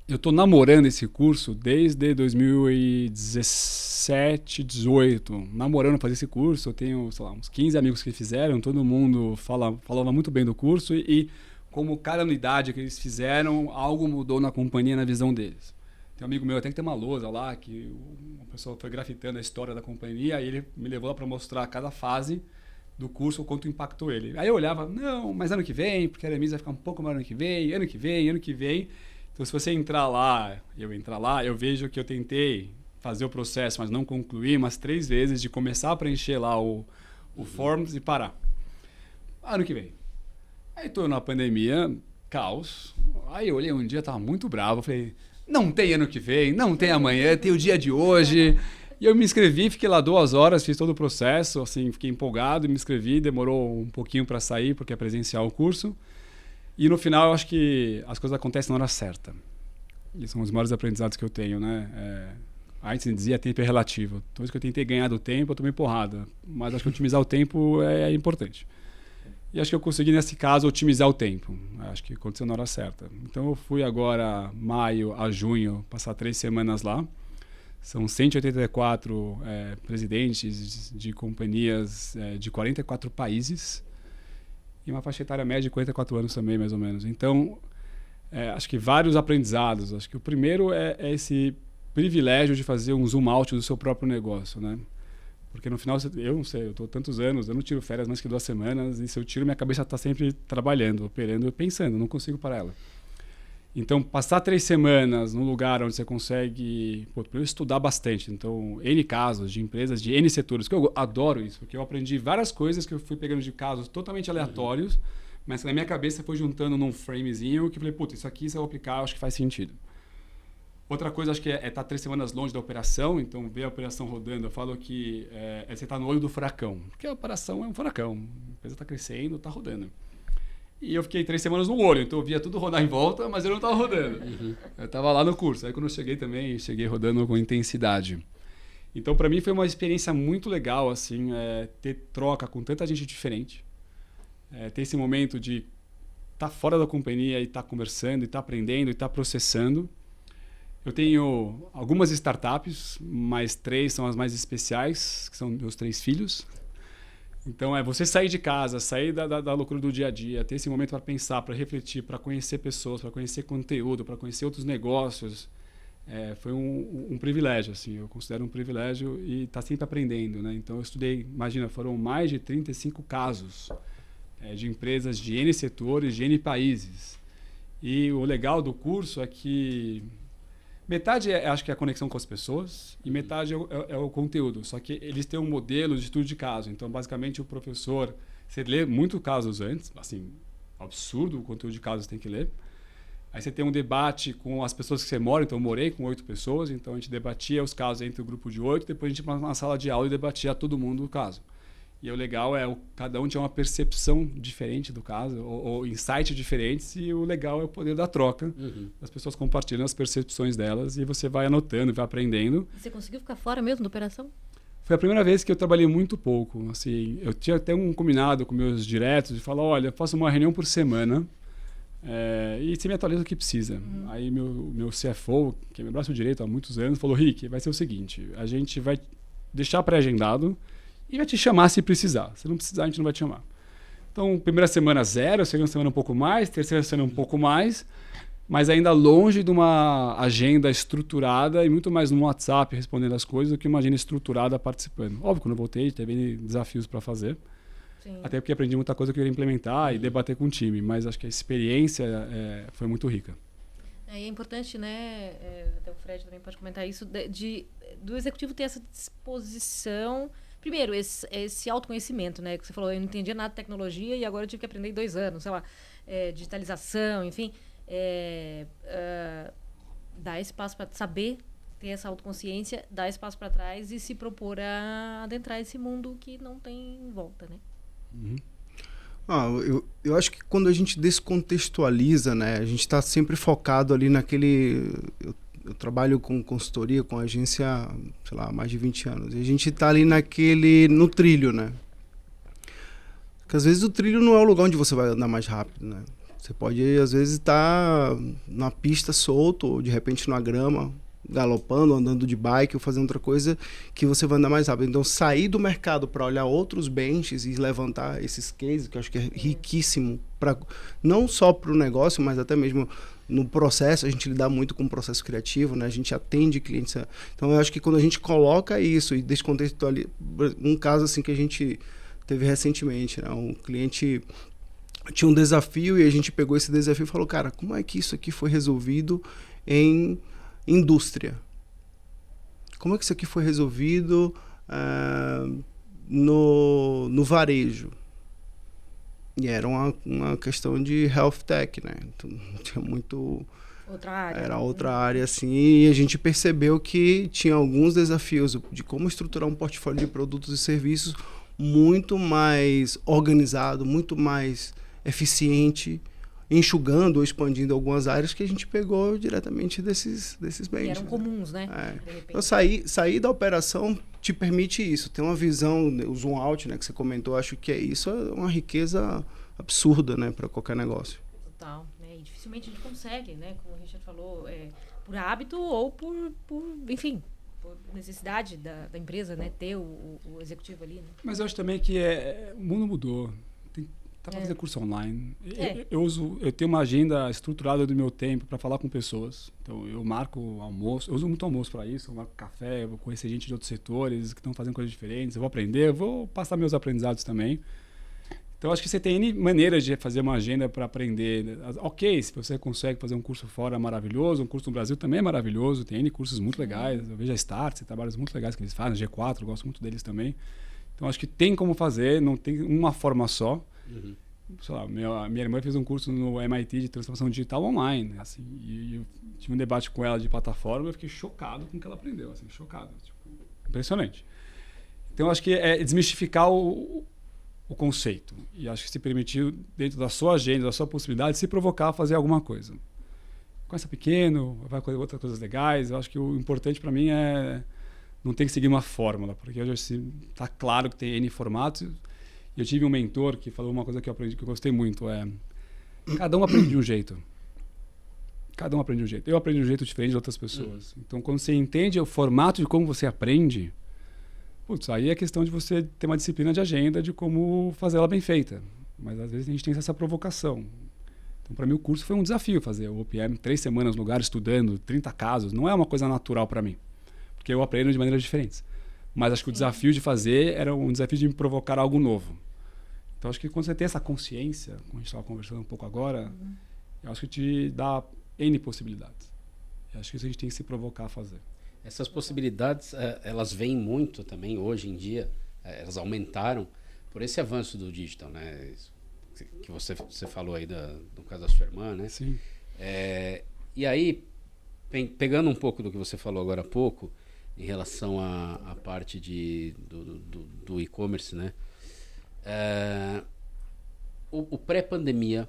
Eu estou namorando esse curso desde 2017, 18. Namorando fazer esse curso. Eu tenho, sei lá, uns 15 amigos que fizeram. Todo mundo falava muito bem do curso. E como cada unidade que eles fizeram, algo mudou na companhia, na visão deles. Tem um amigo meu até que tem uma lousa lá, que uma pessoa foi grafitando a história da companhia. E ele me levou lá para mostrar cada fase do curso, o quanto impactou ele. Aí eu olhava, não, mas ano que vem, porque a Aramis vai ficar um pouco maior ano que vem, ano que vem, ano que vem. Então, se você entrar lá, eu vejo que eu tentei fazer o processo, mas não concluí umas 3 vezes, de começar a preencher lá o forms e parar. Ano que vem. Aí estou na pandemia, caos. Aí eu olhei um dia, estava muito bravo, falei, não tem ano que vem, não tem amanhã, tem o dia de hoje. E eu me inscrevi, fiquei lá 2 horas, fiz todo o processo, assim, fiquei empolgado, me inscrevi, demorou um pouquinho para sair, porque é presencial o curso. E no final, eu acho que as coisas acontecem na hora certa. E são os maiores aprendizados que eu tenho, né? Einstein dizia, tempo é relativo. Toda vez que eu tentei ganhar do tempo, eu tomei porrada. Mas acho que otimizar o tempo é importante. E acho que eu consegui, nesse caso, otimizar o tempo. Acho que aconteceu na hora certa. Então, eu fui agora, maio a junho, passar 3 semanas lá. São 184 presidentes de companhias de 44 países. E uma faixa etária média de 44 anos também, mais ou menos. Então, acho que vários aprendizados. Acho que o primeiro é esse privilégio de fazer um zoom out do seu próprio negócio, né? Porque no final, eu não sei, eu estou tantos anos, eu não tiro férias mais que 2 semanas, e se eu tiro, minha cabeça está sempre trabalhando, operando, pensando, não consigo parar ela. Então, passar 3 semanas num lugar onde você consegue estudar bastante. Então, N casos de empresas de N setores, que eu adoro isso, porque eu aprendi várias coisas que eu fui pegando de casos totalmente aleatórios, mas que na minha cabeça foi juntando num framezinho que eu falei, isso aqui se eu aplicar, acho que faz sentido. Outra coisa, acho que é estar 3 semanas longe da operação, então ver a operação rodando. Eu falo que você está no olho do furacão, porque a operação é um furacão, a empresa está crescendo, está rodando. E eu fiquei 3 semanas no olho, então eu via tudo rodar em volta, mas eu não estava rodando. Eu estava lá no curso. Aí quando eu cheguei também, cheguei rodando com intensidade. Então, para mim, foi uma experiência muito legal, assim, ter troca com tanta gente diferente. Ter esse momento de estar fora da companhia e estar conversando, e estar aprendendo, e estar processando. Eu tenho algumas startups, mas 3 são as mais especiais, que são meus 3 filhos. Então, você sair de casa, sair da loucura do dia a dia, ter esse momento para pensar, para refletir, para conhecer pessoas, para conhecer conteúdo, para conhecer outros negócios, foi um privilégio, assim, eu considero um privilégio e estar sempre aprendendo, né? Então, eu estudei, imagina, foram mais de 35 casos de empresas de N setores, de N países. E o legal do curso é que metade acho que é a conexão com as pessoas e metade é o conteúdo. Só que eles têm um modelo de estudo de caso. Então, basicamente, o professor, você lê muitos casos antes, assim, absurdo o conteúdo de casos tem que ler. Aí você tem um debate com as pessoas que você mora. Então, eu morei com 8 pessoas, então a gente debatia os casos entre o grupo de 8, depois a gente ia para uma sala de aula e debatia todo mundo o caso. E o legal cada um tinha uma percepção diferente do caso, ou insights diferentes, e o legal é o poder da troca. As pessoas compartilham as percepções delas e você vai anotando, vai aprendendo. Você conseguiu ficar fora mesmo da operação? Foi a primeira vez que eu trabalhei muito pouco. Assim, eu tinha até um combinado com meus diretos de falar, olha, eu faço uma reunião por semana e você me atualiza o que precisa. Aí meu CFO, que é meu braço direito há muitos anos, falou, Rick, vai ser o seguinte, a gente vai deixar pré-agendado e vai te chamar se precisar. Se não precisar, a gente não vai te chamar. Então, primeira semana 0, segunda semana um pouco mais, terceira semana um pouco mais, mas ainda longe de uma agenda estruturada e muito mais no WhatsApp respondendo as coisas do que uma agenda estruturada participando. Óbvio, quando eu voltei, teve desafios para fazer. Sim. Até porque aprendi muita coisa que eu queria implementar e debater com o time, mas acho que a experiência foi muito rica. É importante, né? Até o Fred também pode comentar isso, do executivo ter essa disposição. Primeiro, esse autoconhecimento, né? Que você falou, eu não entendia nada de tecnologia e agora eu tive que aprender em 2 anos, sei lá, digitalização, enfim. Dar espaço para saber, ter essa autoconsciência, dar espaço para trás e se propor a adentrar esse mundo que não tem volta, né? Eu acho que quando a gente descontextualiza, né? A gente está sempre focado ali naquele... Eu trabalho com consultoria, com agência, sei lá, há mais de 20 anos. E a gente está ali no trilho, né? Porque às vezes o trilho não é o lugar onde você vai andar mais rápido, né? Você pode, às vezes, estar na pista solto, ou de repente na grama, galopando, andando de bike, ou fazendo outra coisa que você vai andar mais rápido. Então, sair do mercado para olhar outros benches e levantar esses cases, que eu acho que é riquíssimo, não só para o negócio, mas até mesmo no processo. A gente lida muito com o processo criativo, né? A gente atende clientes. Então, eu acho que quando a gente coloca isso e descontextualiza... Um caso assim que a gente teve recentemente, né? Um cliente tinha um desafio e a gente pegou esse desafio e falou, cara, como é que isso aqui foi resolvido em indústria? Como é que isso aqui foi resolvido no varejo? E era uma questão de health tech, né? Então, tinha muito... Outra área. Era outra área, assim, e a gente percebeu que tinha alguns desafios de como estruturar um portfólio de produtos e serviços muito mais organizado, muito mais eficiente, enxugando ou expandindo algumas áreas que a gente pegou diretamente desses bens. Que eram comuns, né? Então, sair da operação te permite isso, ter uma visão, o zoom out, né, que você comentou, acho que isso é uma riqueza absurda, né, para qualquer negócio. Total, né? E dificilmente a gente consegue, né, como o Richard falou, por hábito ou por enfim, por necessidade da empresa, né, ter o executivo ali, né? Mas eu acho também que o mundo mudou. Tá para fazer curso online. Eu tenho uma agenda estruturada do meu tempo para falar com pessoas. Então, eu marco almoço. Eu uso muito almoço para isso. Eu marco café, eu vou conhecer gente de outros setores que estão fazendo coisas diferentes. Eu vou aprender, eu vou passar meus aprendizados também. Então, acho que você tem N maneiras de fazer uma agenda para aprender. Ok, se você consegue fazer um curso fora, maravilhoso. Um curso no Brasil também é maravilhoso. Tem N cursos muito legais. Eu vejo a Start, trabalhos muito legais que eles fazem. G4, eu gosto muito deles também. Então, acho que tem como fazer. Não tem uma forma só. Sei lá, minha irmã fez um curso no MIT de transformação digital online, assim, e eu tive um debate com ela de plataforma e eu fiquei chocado com o que ela aprendeu, assim, chocado, tipo, impressionante. Então, eu acho que é desmistificar o conceito. E acho que se permitiu, dentro da sua agenda, da sua possibilidade, se provocar a fazer alguma coisa. Começa pequeno, vai com outras coisas legais. Eu acho que o importante para mim é não ter que seguir uma fórmula, porque hoje está claro que tem N formatos. E eu tive um mentor que falou uma coisa que eu aprendi, que eu gostei muito, cada um aprende de um jeito. Cada um aprende de um jeito. Eu aprendi de um jeito diferente de outras pessoas. Então, quando você entende o formato de como você aprende, putz, aí é questão de você ter uma disciplina de agenda de como fazer ela bem feita. Mas, às vezes, a gente tem essa provocação. Então, para mim, o curso foi um desafio fazer o OPM, 3 semanas no lugar, estudando, 30 casos. Não é uma coisa natural para mim, porque eu aprendo de maneiras diferentes. Mas acho que o desafio de fazer era um desafio de me provocar algo novo. Então, acho que quando você tem essa consciência, como a gente estava conversando um pouco agora, eu acho que te dá N possibilidades. Eu acho que isso a gente tem que se provocar a fazer. Essas possibilidades, elas vêm muito também hoje em dia, elas aumentaram por esse avanço do digital, né? Que você falou aí do caso da sua irmã, né? Sim. E aí, pegando um pouco do que você falou agora há pouco, em relação à parte do e-commerce, né? O pré-pandemia,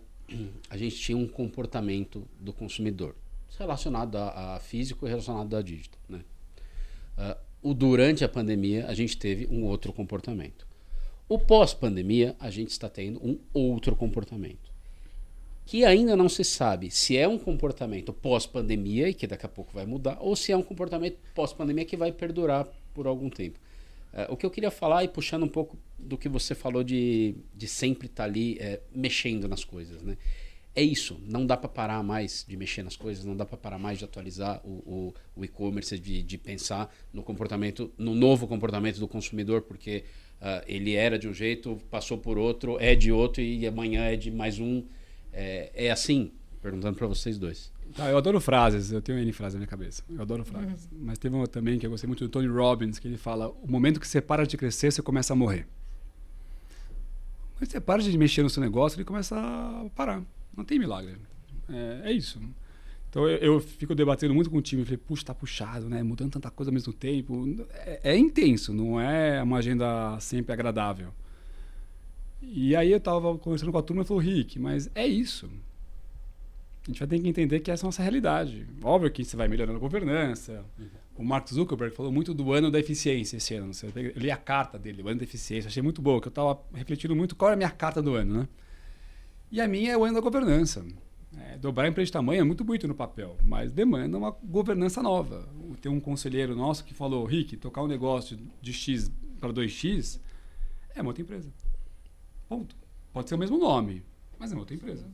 a gente tinha um comportamento do consumidor relacionado a físico e relacionado a digital, né? Durante a pandemia, a gente teve um outro comportamento. O pós-pandemia, a gente está tendo um outro comportamento, que ainda não se sabe se é um comportamento pós-pandemia e que daqui a pouco vai mudar, ou se é um comportamento pós-pandemia que vai perdurar por algum tempo. O que eu queria falar, e puxando um pouco do que você falou de sempre estar ali mexendo nas coisas, né? É isso, não dá para parar mais de mexer nas coisas, não dá para parar mais de atualizar o e-commerce, de pensar no novo comportamento do consumidor, porque ele era de um jeito, passou por outro, é de outro e amanhã é de mais um. É assim, perguntando para vocês dois. Eu adoro frases, eu tenho N frases na minha cabeça, eu adoro frases. Mas teve uma também que eu gostei muito do Tony Robbins, que ele fala: o momento que você para de crescer, você começa a morrer. Quando você para de mexer no seu negócio, ele começa a parar. Não tem milagre. É isso. Então eu fico debatendo muito com o time, falei, puxa, tá puxado, né? Mudando tanta coisa ao mesmo tempo. É intenso, não é uma agenda sempre agradável. E aí eu tava conversando com a turma e falou, Rick, mas é isso. A gente vai ter que entender que essa é a nossa realidade. Óbvio que você vai melhorando a governança. O Mark Zuckerberg falou muito do ano da eficiência esse ano. Eu li a carta dele, o ano da eficiência. Achei muito boa, que eu estava refletindo muito qual era a minha carta do ano, né? E a minha é o ano da governança. Dobrar a empresa de tamanho é muito bonito no papel, mas demanda uma governança nova. Tem um conselheiro nosso que falou, Rick, tocar um negócio de X para 2X é uma outra empresa. Ponto. Pode ser o mesmo nome, mas é uma outra empresa.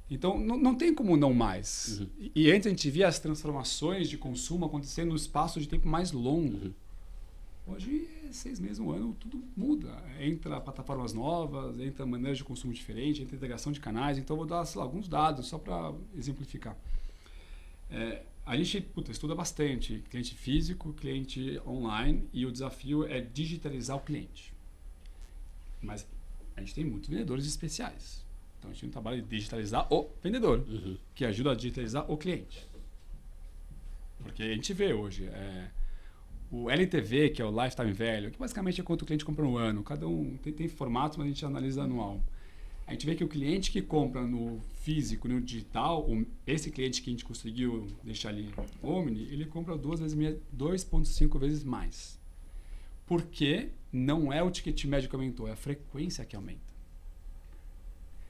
Então, não tem como não mais. Uhum. E antes a gente via as transformações de consumo acontecendo no espaço de tempo mais longo. Uhum. Hoje, 6 meses, um ano, tudo muda. Entra plataformas novas, entra maneira de consumo diferente, entra integração de canais. Então, eu vou dar alguns dados só para exemplificar. A gente estuda bastante cliente físico, cliente online, e o desafio é digitalizar o cliente. Mas a gente tem muitos vendedores especiais. Então, a gente não trabalha de digitalizar o vendedor, que ajuda a digitalizar o cliente. Porque a gente vê hoje, o LTV, que é o Lifetime Value, que basicamente é quanto o cliente compra no ano. Cada um tem formatos, mas a gente analisa anual. A gente vê que o cliente que compra no físico, no digital, esse cliente que a gente conseguiu deixar ali Omni, ele compra 2,5 vezes mais. Porque não é o ticket médio que aumentou, é a frequência que aumenta.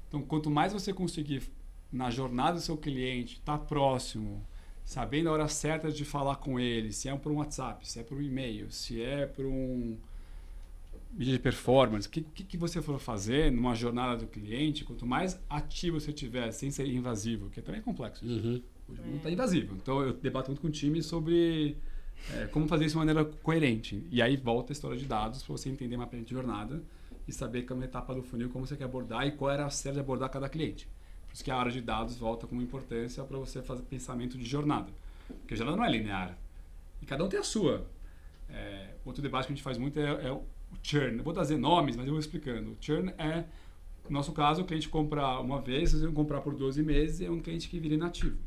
Então, quanto mais você conseguir, na jornada do seu cliente, estar próximo, sabendo a hora certa de falar com ele, se é por um WhatsApp, se é por um e-mail, se é por um mídia de performance, o que você for fazer numa jornada do cliente, quanto mais ativo você tiver, sem ser invasivo, que também é complexo. Hoje não está invasivo. Então, eu debato muito com o time sobre como fazer isso de maneira coerente. E aí volta a história de dados para você entender mapeamento de jornada e saber cada etapa do funil, como você quer abordar e qual era a certa de abordar cada cliente. Por isso que a área de dados volta com importância para você fazer pensamento de jornada. Porque a jornada não é linear. E cada um tem a sua. Outro debate que a gente faz muito é o churn. Eu vou trazer nomes, mas eu vou explicando. O churn é, no nosso caso, o cliente compra uma vez, vocês vão comprar por 12 meses, é um cliente que vira inativo.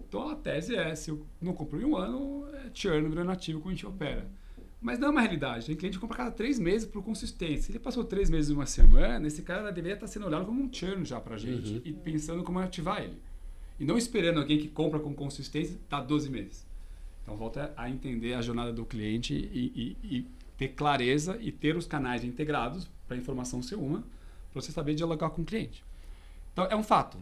Então a tese se eu não compro em um ano, é churn, vira inativo, como a gente opera. Mas não é uma realidade. Tem cliente que compra a cada 3 meses por consistência. Se ele passou 3 meses e 1 semana, esse cara deveria estar sendo olhado como um churn já pra gente. E pensando como ativar ele. E não esperando alguém que compra com consistência dar 12 meses. Então volta a entender a jornada do cliente e ter clareza e ter os canais integrados para a informação ser uma, para você saber dialogar com o cliente. Então é um fato.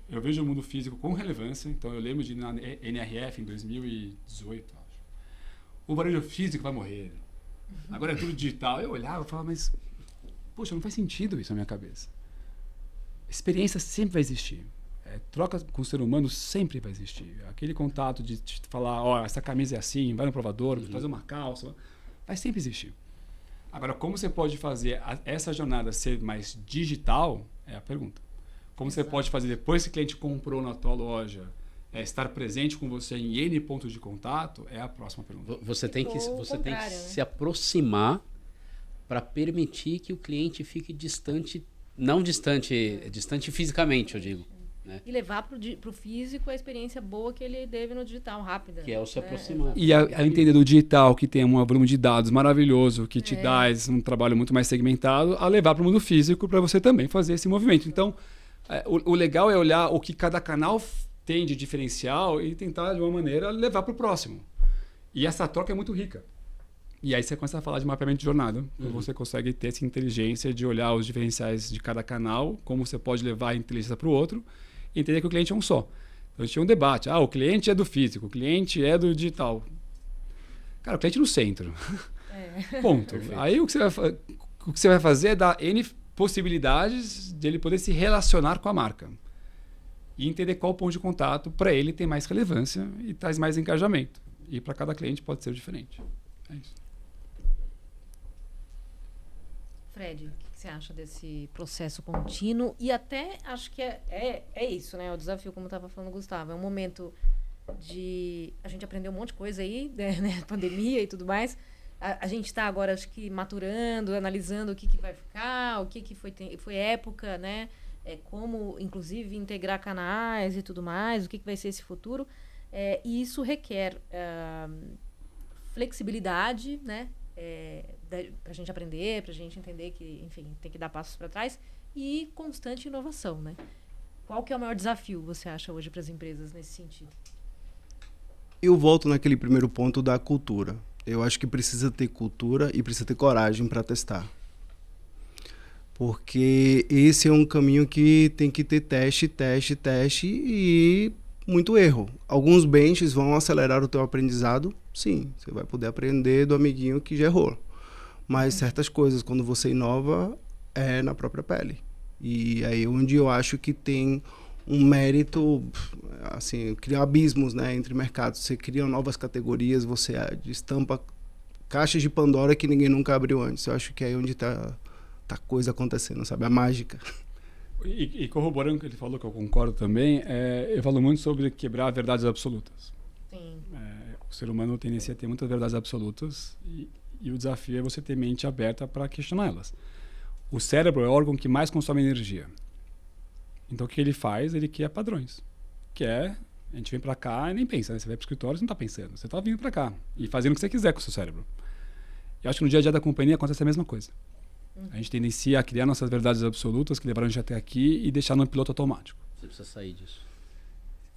Eu vejo o mundo físico com relevância. Então eu lembro de na NRF em 2018, acho. O varejo físico vai morrer. Agora é tudo digital. Eu olhava e falava, mas poxa, não faz sentido isso na minha cabeça. Experiência sempre vai existir. Troca com o ser humano sempre vai existir. Aquele contato de te falar, ó, essa camisa é assim, vai no provador, fazer uma calça, vai sempre existir. Agora, como você pode fazer essa jornada ser mais digital, é a pergunta. Como você pode fazer depois que o cliente comprou na tua loja, estar presente com você em N pontos de contato, é a próxima pergunta. Você tem que se aproximar para permitir que o cliente fique distante, não distante, distante fisicamente, eu digo. Né? E levar para o físico a experiência boa que ele teve no digital, rápida. Que é o se aproximar. E a entender do digital, que tem um volume de dados maravilhoso, que te dá um trabalho muito mais segmentado, a levar para o mundo físico para você também fazer esse movimento. Então, o legal é olhar o que cada canal tem de diferencial e tentar, de uma maneira, levar para o próximo. E essa troca é muito rica. E aí você começa a falar de mapeamento de jornada. Então você consegue ter essa inteligência de olhar os diferenciais de cada canal, como você pode levar a inteligência para o outro, e entender que o cliente é um só. Então, tinha um debate. O cliente é do físico, o cliente é do digital. Cara, o cliente no centro. Ponto. Aí o que você vai fazer é dar N possibilidades de ele poder se relacionar com a marca. E entender qual ponto de contato para ele tem mais relevância e traz mais engajamento. E para cada cliente pode ser diferente. É isso. Fred, o que você acha desse processo contínuo? E até acho que é isso, né? O desafio, como estava falando o Gustavo. É um momento de... A gente aprendeu um monte de coisa aí, né? Pandemia e tudo mais. A gente está agora, acho que, maturando, analisando o que vai ficar, o que foi época, né? Como, inclusive, integrar canais e tudo mais, o que vai ser esse futuro. E isso requer flexibilidade, né? Para a gente aprender, para a gente entender que, enfim, tem que dar passos para trás e constante inovação, né? Qual que é o maior desafio, você acha, hoje para as empresas nesse sentido? Eu volto naquele primeiro ponto da cultura. Eu acho que precisa ter cultura e precisa ter coragem para testar. Porque esse é um caminho que tem que ter teste e muito erro. Alguns benches vão acelerar o teu aprendizado, sim. Você vai poder aprender do amiguinho que já errou. Mas certas coisas, quando você inova, é na própria pele. E aí onde eu acho que tem um mérito, assim, criar abismos, né, entre mercados. Você cria novas categorias, você destampa caixas de Pandora que ninguém nunca abriu antes. Eu acho que é aí onde tá a coisa acontecendo, sabe? A mágica. E corroborando o que ele falou, que eu concordo também, eu falo muito sobre quebrar verdades absolutas. Sim. O ser humano tendência a ter muitas verdades absolutas e o desafio é você ter mente aberta para questioná-las. O cérebro é o órgão que mais consome energia. Então, o que ele faz? Ele cria padrões. Que a gente vem para cá e nem pensa, né? Você vai para o escritório e não está pensando. Você está vindo para cá e fazendo o que você quiser com o seu cérebro. Eu acho que no dia a dia da companhia acontece a mesma coisa. A gente tendencia a criar nossas verdades absolutas que levaram a gente até aqui e deixar no piloto automático. Você precisa sair disso.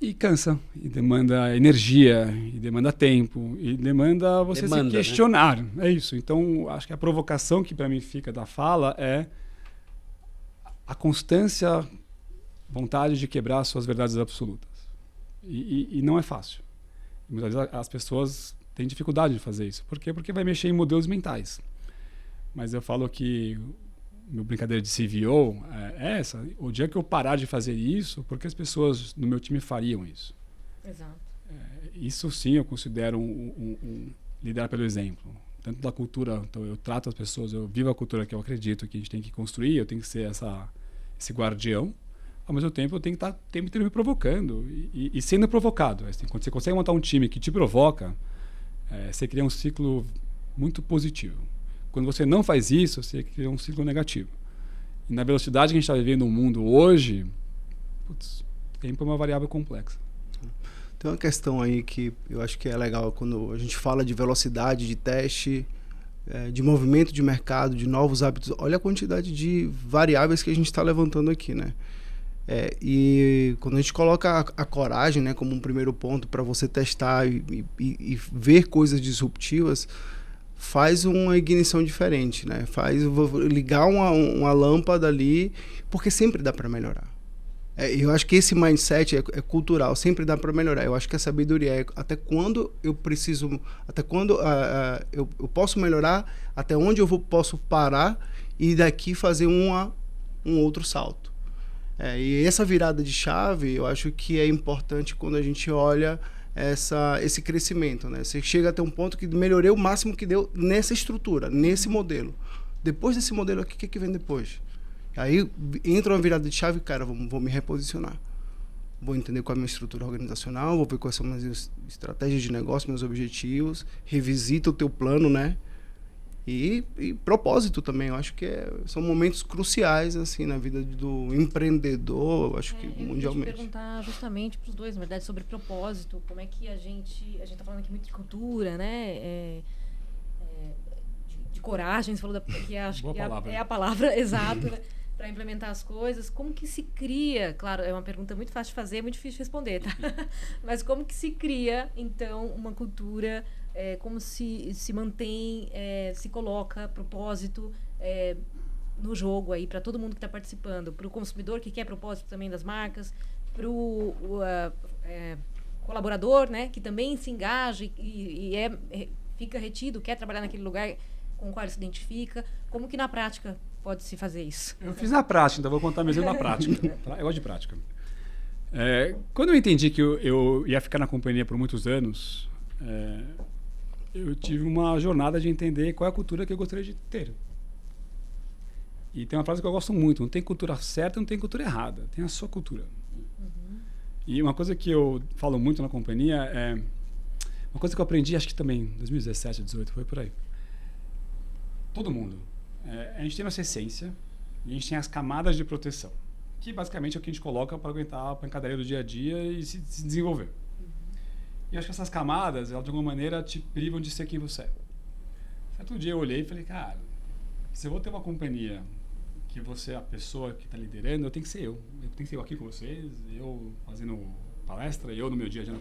E cansa, e demanda energia, e demanda tempo, e demanda você se questionar. Né? É isso. Então, acho que a provocação que para mim fica da fala é a constância, vontade de quebrar suas verdades absolutas. E não é fácil. Muitas vezes as pessoas têm dificuldade de fazer isso. Por quê? Porque vai mexer em modelos mentais. Mas eu falo que meu brincadeira de CVO é essa. O dia que eu parar de fazer isso, porque as pessoas no meu time fariam isso? Exato. Isso sim eu considero liderar pelo exemplo. Tanto da cultura, então eu trato as pessoas, eu vivo a cultura que eu acredito que a gente tem que construir, eu tenho que ser esse guardião. Ao mesmo tempo, eu tenho que estar sempre me provocando e sendo provocado. Assim, quando você consegue montar um time que te provoca, você cria um ciclo muito positivo. Quando você não faz isso, você cria um ciclo negativo. E na velocidade que a gente está vivendo no mundo hoje, o tempo é uma variável complexa. Tem uma questão aí que eu acho que é legal quando a gente fala de velocidade, de teste, de movimento de mercado, de novos hábitos. Olha a quantidade de variáveis que a gente está levantando aqui, né? E quando a gente coloca a coragem, né, como um primeiro ponto para você testar e ver coisas disruptivas, faz uma ignição diferente, né? Faz ligar uma lâmpada ali, porque sempre dá para melhorar. Eu acho que esse mindset é cultural, sempre dá para melhorar. Eu acho que a sabedoria é até quando eu preciso, até quando eu posso melhorar, até onde eu posso parar e daqui fazer um outro salto. E essa virada de chave, eu acho que é importante quando a gente olha esse crescimento, né? Você chega até um ponto que melhorei o máximo que deu nessa estrutura, nesse modelo. Depois desse modelo aqui, o que vem depois? Aí entra uma virada de chave, cara, vou me reposicionar. Vou entender qual é a minha estrutura organizacional, vou ver quais são as minhas estratégias de negócio, meus objetivos, revisita o teu plano, né? E propósito também, eu acho que são momentos cruciais assim na vida do empreendedor, eu acho que mundialmente. Eu queria te perguntar justamente para os dois, na verdade, sobre propósito, como é que a gente está falando aqui muito de cultura, né? De coragem, você falou que acho que é a palavra exata, né? Para implementar as coisas. Como que se cria, claro, é uma pergunta muito fácil de fazer, muito difícil de responder, tá? Mas como que se cria, então, uma cultura, como se mantém, se coloca propósito no jogo aí para todo mundo que está participando, para o consumidor que quer propósito também das marcas, para o colaborador, né, que também se engaja e fica retido, quer trabalhar naquele lugar com o qual ele se identifica. Como que na prática pode-se fazer isso? Eu fiz na prática, então vou contar meu exemplo na prática. Eu gosto de prática. Quando eu entendi que eu ia ficar na companhia por muitos anos, eu tive uma jornada de entender qual é a cultura que eu gostaria de ter. E tem uma frase que eu gosto muito: não tem cultura certa, não tem cultura errada, tem a sua cultura. Uhum. E uma coisa que eu falo muito na companhia é uma coisa que eu aprendi, acho que também em 2017, 2018, foi por aí. Todo mundo. A gente tem nossa essência e a gente tem as camadas de proteção, que basicamente é o que a gente coloca para aguentar a pancadaria do dia a dia e se desenvolver. E acho que essas camadas, elas de alguma maneira te privam de ser quem você é. Certo dia eu olhei e falei, cara, se eu vou ter uma companhia que você é a pessoa que está liderando, eu tenho que ser eu. Eu tenho que ser eu aqui com vocês, eu fazendo palestra, eu no meu dia a dia.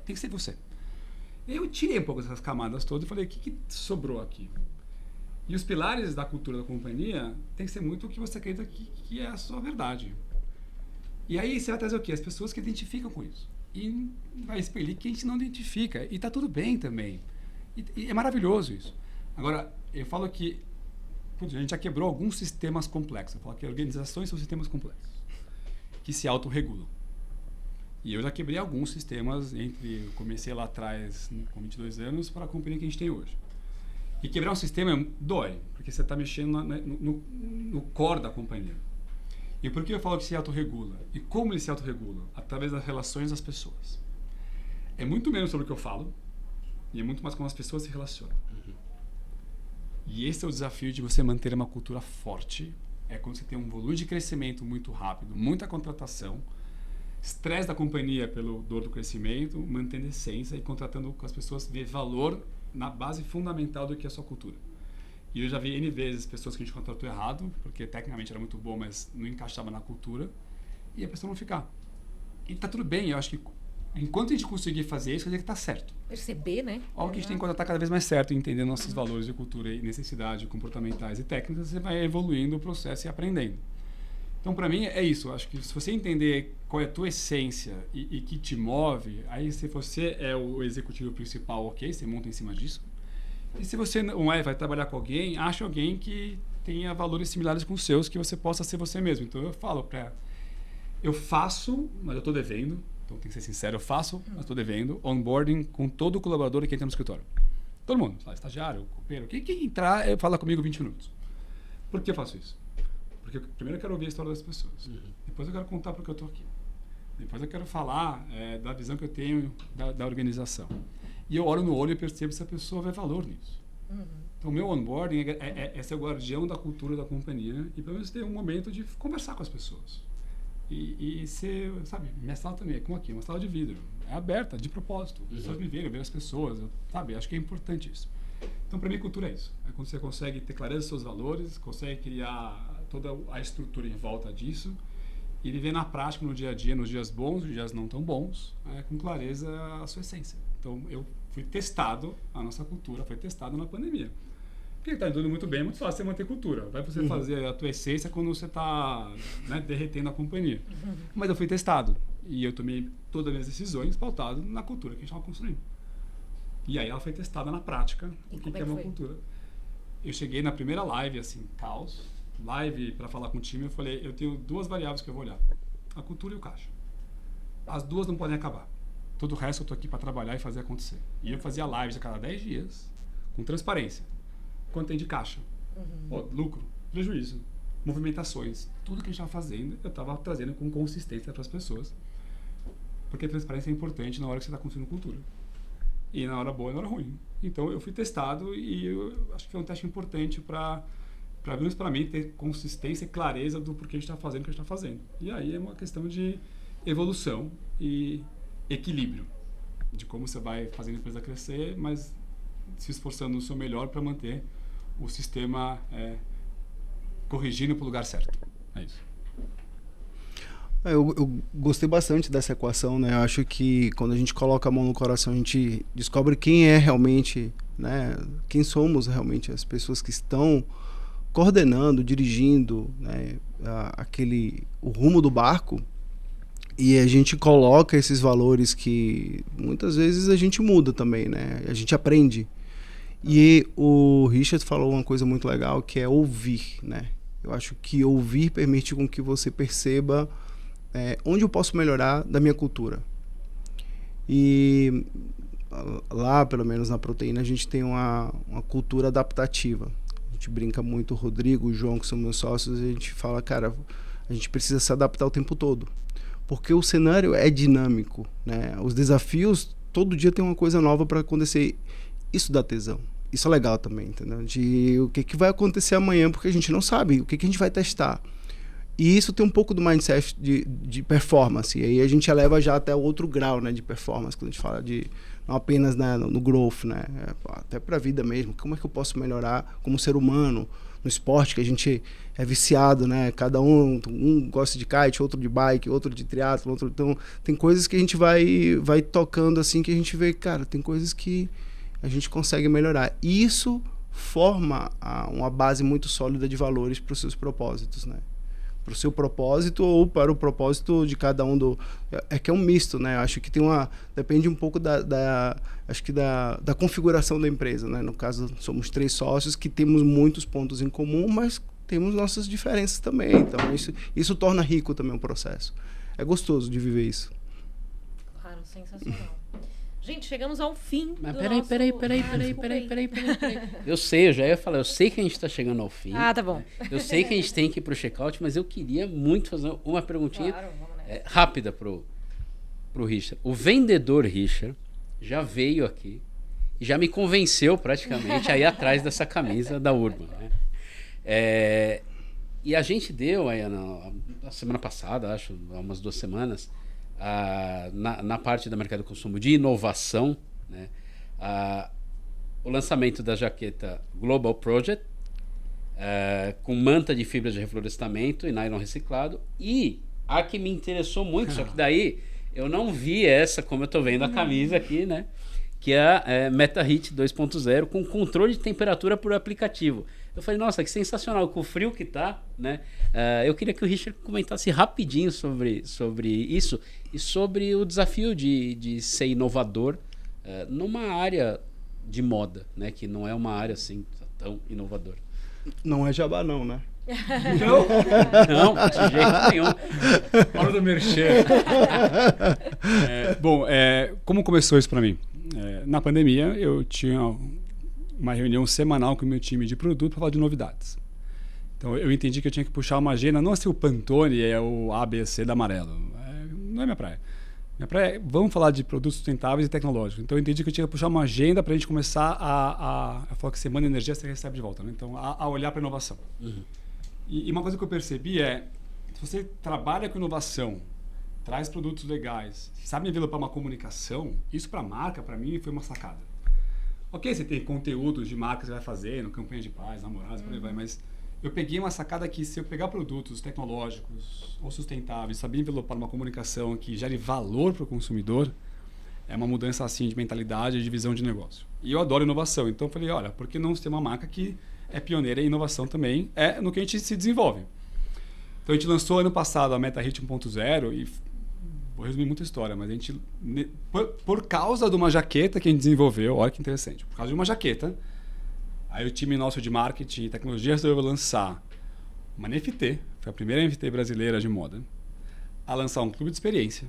Tem que ser você. E eu tirei um pouco dessas camadas todas e falei, o que sobrou aqui? E os pilares da cultura da companhia tem que ser muito o que você acredita que é a sua verdade. E aí você vai trazer o quê? As pessoas que identificam com isso. E vai expelir que a gente não identifica. E está tudo bem também. E é maravilhoso isso. Agora, eu falo que a gente já quebrou alguns sistemas complexos. Eu falo que organizações são sistemas complexos que se autorregulam. E eu já quebrei alguns sistemas eu comecei lá atrás, com 22 anos, para a companhia que a gente tem hoje. E quebrar um sistema dói, porque você está mexendo no core da companhia. E por que eu falo que se autorregula? E como ele se autorregula? Através das relações das pessoas. É muito menos sobre o que eu falo, e é muito mais como as pessoas se relacionam. Uhum. E esse é o desafio de você manter uma cultura forte. É quando você tem um volume de crescimento muito rápido, muita contratação, estresse da companhia pelo dor do crescimento, mantendo a essência e contratando com as pessoas ver valor na base fundamental do que é a sua cultura. E eu já vi N vezes pessoas que a gente contratou errado, porque tecnicamente era muito bom, mas não encaixava na cultura, e a pessoa não ficar. E tá tudo bem, eu acho que enquanto a gente conseguir fazer isso, quer dizer que tá certo. Perceber, né? Óbvio que a gente tem que contratar cada vez mais certo, entendendo nossos valores de cultura e necessidade comportamentais e técnicas, você vai evoluindo o processo e aprendendo. Então, para mim, é isso. Eu acho que se você entender qual é a tua essência e que te move, aí se você é o executivo principal, ok, você monta em cima disso. E se você não vai trabalhar com alguém, ache alguém que tenha valores similares com os seus, que você possa ser você mesmo. Então, eu falo eu faço, mas eu estou devendo, então tem que ser sincero, eu faço, mas estou devendo, onboarding com todo colaborador que entra no escritório. Todo mundo, estagiário, copeiro, quem entrar, fala comigo 20 minutos. Por que eu faço isso? Porque primeiro eu quero ouvir a história das pessoas. Uhum. Depois eu quero contar porque eu estou aqui. Depois eu quero falar da visão que eu tenho da organização. E eu olho no olho e percebo se a pessoa vê valor nisso. Uhum. Então, o meu onboarding é ser o guardião da cultura da companhia e pelo menos ter um momento de conversar com as pessoas. E ser, sabe, minha sala também é como aqui, uma sala de vidro. É aberta, de propósito. As pessoas me verem, ver as pessoas, sabe? Acho que é importante isso. Então, para mim, cultura é isso. É quando você consegue ter clareza dos seus valores, consegue criar toda a estrutura em volta disso e viver na prática, no dia a dia, nos dias bons, nos dias não tão bons, com clareza a sua essência. Então, eu fui testado, a nossa cultura foi testada na pandemia. Porque está indo muito bem, é muito fácil você manter cultura. Vai você fazer a tua essência quando você está, né, derretendo a companhia. Mas eu fui testado e eu tomei todas as minhas decisões pautadas na cultura que a gente estava construindo. E aí ela foi testada na prática, o que é uma cultura. Eu cheguei na primeira live, assim, caos, live para falar com o time, eu falei, eu tenho 2 variáveis que eu vou olhar, a cultura e o caixa. As 2 não podem acabar. Todo o resto eu estou aqui para trabalhar e fazer acontecer. E eu fazia lives a cada 10 dias, com transparência. Quanto tem de caixa? Lucro, prejuízo, movimentações. Tudo que a gente estava fazendo, eu estava trazendo com consistência para as pessoas. Porque a transparência é importante na hora que você está construindo cultura. E na hora boa e na hora ruim. Então, eu fui testado e eu acho que foi um teste importante para menos para mim, ter consistência e clareza do porquê a gente está fazendo o que a gente está fazendo. E aí é uma questão de evolução e equilíbrio. De como você vai fazendo a empresa crescer, mas se esforçando no seu melhor para manter o sistema corrigindo para o lugar certo. É isso. Eu gostei bastante dessa equação, né? Eu acho que quando a gente coloca a mão no coração, a gente descobre quem é realmente, né? Quem somos realmente as pessoas que estão coordenando, dirigindo, né? O rumo do barco. E a gente coloca esses valores que muitas vezes a gente muda também, né? A gente aprende. E o Richard falou uma coisa muito legal, que é ouvir, né? Eu acho que ouvir permite com que você perceba onde eu posso melhorar da minha cultura. E lá, pelo menos na Proteína, a gente tem uma cultura adaptativa. A gente brinca muito, o Rodrigo, o João, que são meus sócios, e a gente fala, cara, a gente precisa se adaptar o tempo todo. Porque o cenário é dinâmico, né? Os desafios, todo dia tem uma coisa nova para acontecer. Isso dá tesão. Isso é legal também, entendeu? De o que vai acontecer amanhã, porque a gente não sabe o que a gente vai testar. E isso tem um pouco do mindset de performance. E aí a gente eleva já até outro grau, né, de performance, quando a gente fala de não apenas, né, no growth, né? Até para a vida mesmo. Como é que eu posso melhorar como ser humano no esporte, que a gente é viciado, né? Cada um gosta de kite, outro de bike, outro de triatlo, outro... Então, tem coisas que a gente vai tocando assim, que a gente vê, cara, tem coisas que a gente consegue melhorar. E isso forma uma base muito sólida de valores para os seus propósitos, né? Para o seu propósito ou para o propósito de cada um que é um misto, né? Acho que depende um pouco da configuração da empresa, né? No caso, somos 3 sócios que temos muitos pontos em comum, mas temos nossas diferenças também. Então, isso torna rico também o processo. É gostoso de viver isso. Claro, sensacional. Gente, chegamos ao fim Mas do peraí. Eu já ia falar, eu sei que a gente tá chegando ao fim. Ah, tá bom. Eu sei que a gente tem que ir pro check-out, mas eu queria muito fazer uma perguntinha rápida pro Richard. O vendedor Richard já veio aqui e já me convenceu praticamente a ir atrás dessa camisa da Urban, né? E a gente deu aí na semana passada, acho, há umas 2 semanas, na parte do mercado de consumo de inovação, né, o lançamento da jaqueta Global Project, com manta de fibras de reflorestamento e nylon reciclado, e a que me interessou muito, só que daí eu não vi essa, como eu estou vendo a camisa aqui, né, que é a MetaHeat 2.0 com controle de temperatura por aplicativo. Eu falei, nossa, que sensacional, com o frio que tá, né? Eu queria que o Richard comentasse rapidinho sobre isso e sobre o desafio de ser inovador numa área de moda, né? Que não é uma área assim tão inovadora. Não é jabá não, né? Não, de jeito nenhum. Hora do merchan. Bom, como começou isso para mim? Na pandemia, eu tinha uma reunião semanal com o meu time de produto para falar de novidades. Então, eu entendi que eu tinha que puxar uma agenda, não assim o Pantone, o ABC da amarelo. Não é minha praia. Minha praia é, vamos falar de produtos sustentáveis e tecnológicos. Então, eu entendi que eu tinha que puxar uma agenda para a gente começar a falar que semana de energia você recebe de volta, né? Então, a olhar para a inovação. Uhum. E uma coisa que eu percebi Se você trabalha com inovação, traz produtos legais, sabe envelopar uma comunicação, isso para a marca, para mim, foi uma sacada. Ok, você tem conteúdos de marca que você vai fazendo, campanha de paz, namorados, por aí vai, mas eu peguei uma sacada que se eu pegar produtos tecnológicos ou sustentáveis, saber envelopar uma comunicação que gere valor para o consumidor, é uma mudança assim de mentalidade e de visão de negócio. E eu adoro inovação, então eu falei, olha, por que não ter uma marca que é pioneira em inovação também, é no que a gente se desenvolve. Então a gente lançou ano passado a MetaHit 1.0 e vou resumir muita história, mas a gente, por causa de uma jaqueta que a gente desenvolveu, olha que interessante, por causa de uma jaqueta, aí o time nosso de marketing e tecnologia resolveu lançar uma NFT, foi a primeira NFT brasileira de moda, a lançar um clube de experiência,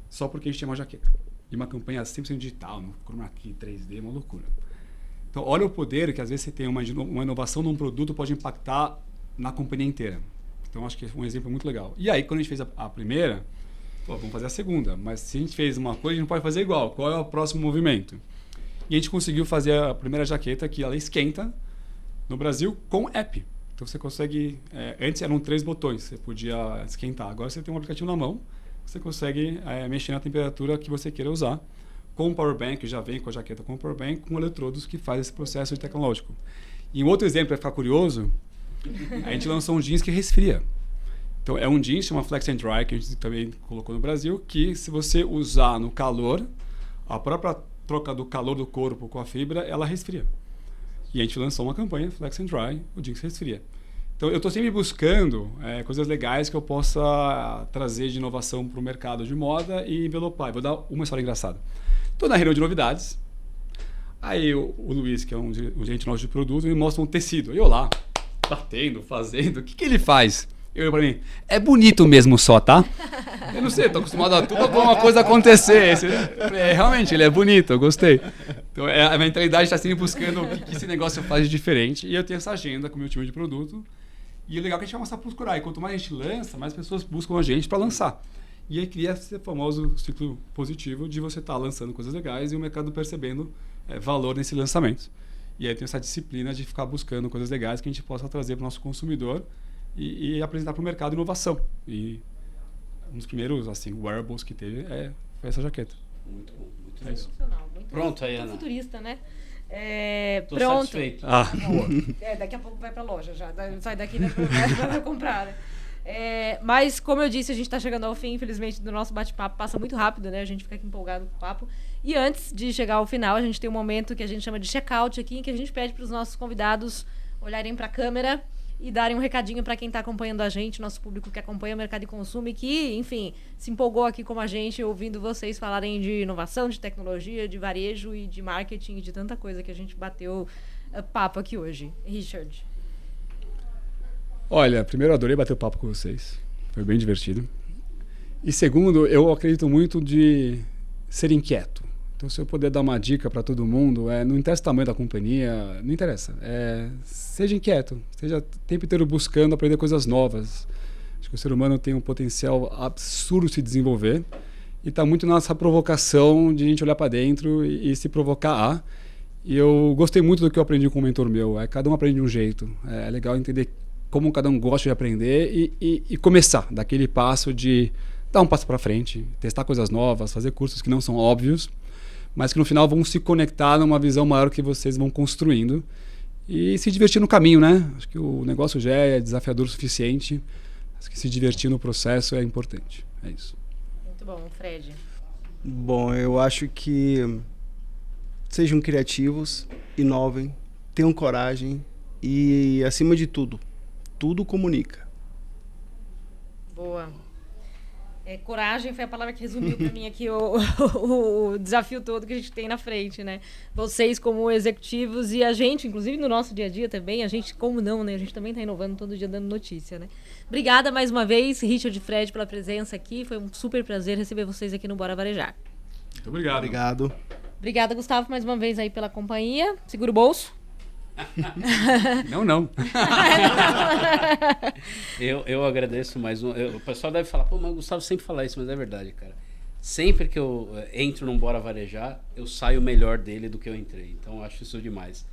só porque a gente tinha uma jaqueta. E uma campanha 100% digital, no chroma key 3D, uma loucura. Então, olha o poder que às vezes você tem uma inovação num produto pode impactar na companhia inteira. Então, acho que é um exemplo muito legal. E aí, quando a gente fez a primeira, vamos fazer a segunda. Mas se a gente fez uma coisa, a gente não pode fazer igual. Qual é o próximo movimento? E a gente conseguiu fazer a primeira jaqueta que ela esquenta no Brasil com app. Então, você consegue... antes eram 3 botões, você podia esquentar. Agora você tem um aplicativo na mão, você consegue mexer na temperatura que você queira usar. Com o Power Bank, já vem com a jaqueta com o Power Bank, com eletrodos que faz esse processo tecnológico. E um outro exemplo, para ficar curioso, a gente lançou um jeans que resfria. Então, é um jeans, chama Flex and Dry, que a gente também colocou no Brasil, que se você usar no calor, a própria troca do calor do corpo com a fibra, ela resfria. E a gente lançou uma campanha, Flex and Dry, o jeans resfria. Então, eu estou sempre buscando coisas legais que eu possa trazer de inovação para o mercado de moda e envelopar. Vou dar uma história engraçada. Estou na reunião de novidades, aí o Luiz, que é um gerente nosso de produto, me mostra um tecido. Eu lá, batendo, fazendo, o que ele faz? Eu para mim, é bonito mesmo só, tá? Eu não sei, estou acostumado a tudo alguma coisa acontecer. Realmente, ele é bonito, eu gostei. Então, a mentalidade está sempre buscando o que esse negócio faz de diferente. E eu tenho essa agenda com o meu time de produto. E o legal é que a gente vai mostrar para procurar. E quanto mais a gente lança, mais pessoas buscam a gente para lançar. E aí cria esse famoso ciclo positivo de você estar lançando coisas legais e o mercado percebendo valor nesse lançamento. E aí tem essa disciplina de ficar buscando coisas legais que a gente possa trazer para o nosso consumidor e apresentar para o mercado inovação. E um dos primeiros assim, wearables que teve foi essa jaqueta. Muito bom, muito É isso. Muito Pronto, aí, muito Ana. futurista, né? Tô Pronto. satisfeito. Daqui a pouco vai pra loja já. Sai daqui e vai comprar, né? Mas, como eu disse, a gente está chegando ao fim, infelizmente, do nosso bate-papo. Passa muito rápido, né? A gente fica aqui empolgado com o papo. E antes de chegar ao final, a gente tem um momento que a gente chama de check-out aqui, em que a gente pede para os nossos convidados olharem para a câmera e darem um recadinho para quem está acompanhando a gente, nosso público que acompanha o mercado de consumo e que, enfim, se empolgou aqui como a gente, ouvindo vocês falarem de inovação, de tecnologia, de varejo e de marketing e de tanta coisa que a gente bateu papo aqui hoje. Richard. Olha, primeiro eu adorei bater o papo com vocês. Foi bem divertido. E segundo, eu acredito muito de ser inquieto. Então, se eu puder dar uma dica para todo mundo, não interessa o tamanho da companhia, não interessa. Seja inquieto, esteja o tempo inteiro buscando aprender coisas novas. Acho que o ser humano tem um potencial absurdo de se desenvolver e está muito nessa provocação de a gente olhar para dentro e se provocar. E eu gostei muito do que eu aprendi com um mentor meu. Cada um aprende de um jeito. É legal entender como cada um gosta de aprender e começar daquele passo de dar um passo para frente, testar coisas novas, fazer cursos que não são óbvios, mas que no final vão se conectar numa visão maior que vocês vão construindo e se divertir no caminho, né? Acho que o negócio já é desafiador o suficiente, acho que se divertir no processo é importante. É isso. Muito bom, Fred. Bom, eu acho que sejam criativos, inovem, tenham coragem e, acima de tudo, tudo comunica. Boa. Coragem foi a palavra que resumiu para mim aqui o desafio todo que a gente tem na frente, né? Vocês como executivos e a gente, inclusive no nosso dia a dia também, a gente, como não, né? A gente também está inovando todo dia dando notícia, né? Obrigada mais uma vez, Richard e Fred, pela presença aqui. Foi um super prazer receber vocês aqui no Bora Varejar. Muito obrigado. Obrigado. Obrigada, Gustavo, mais uma vez aí pela companhia. Segura o bolso. Não. Eu agradeço mais um. O pessoal deve falar, mas o Gustavo sempre fala isso, mas é verdade, cara. Sempre que eu entro num Bora Varejar, eu saio melhor dele do que eu entrei. Então eu acho isso demais.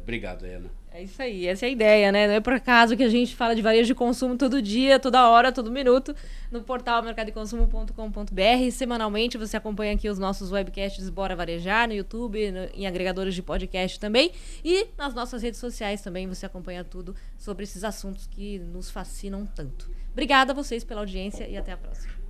Obrigado, Ana. É isso aí, essa é a ideia, né? Não é por acaso que a gente fala de varejo de consumo todo dia, toda hora, todo minuto, no portal mercadodeconsumo.com.br. Semanalmente você acompanha aqui os nossos webcasts Bora Varejar no YouTube, em agregadores de podcast também. E nas nossas redes sociais também você acompanha tudo sobre esses assuntos que nos fascinam tanto. Obrigada a vocês pela audiência e até a próxima.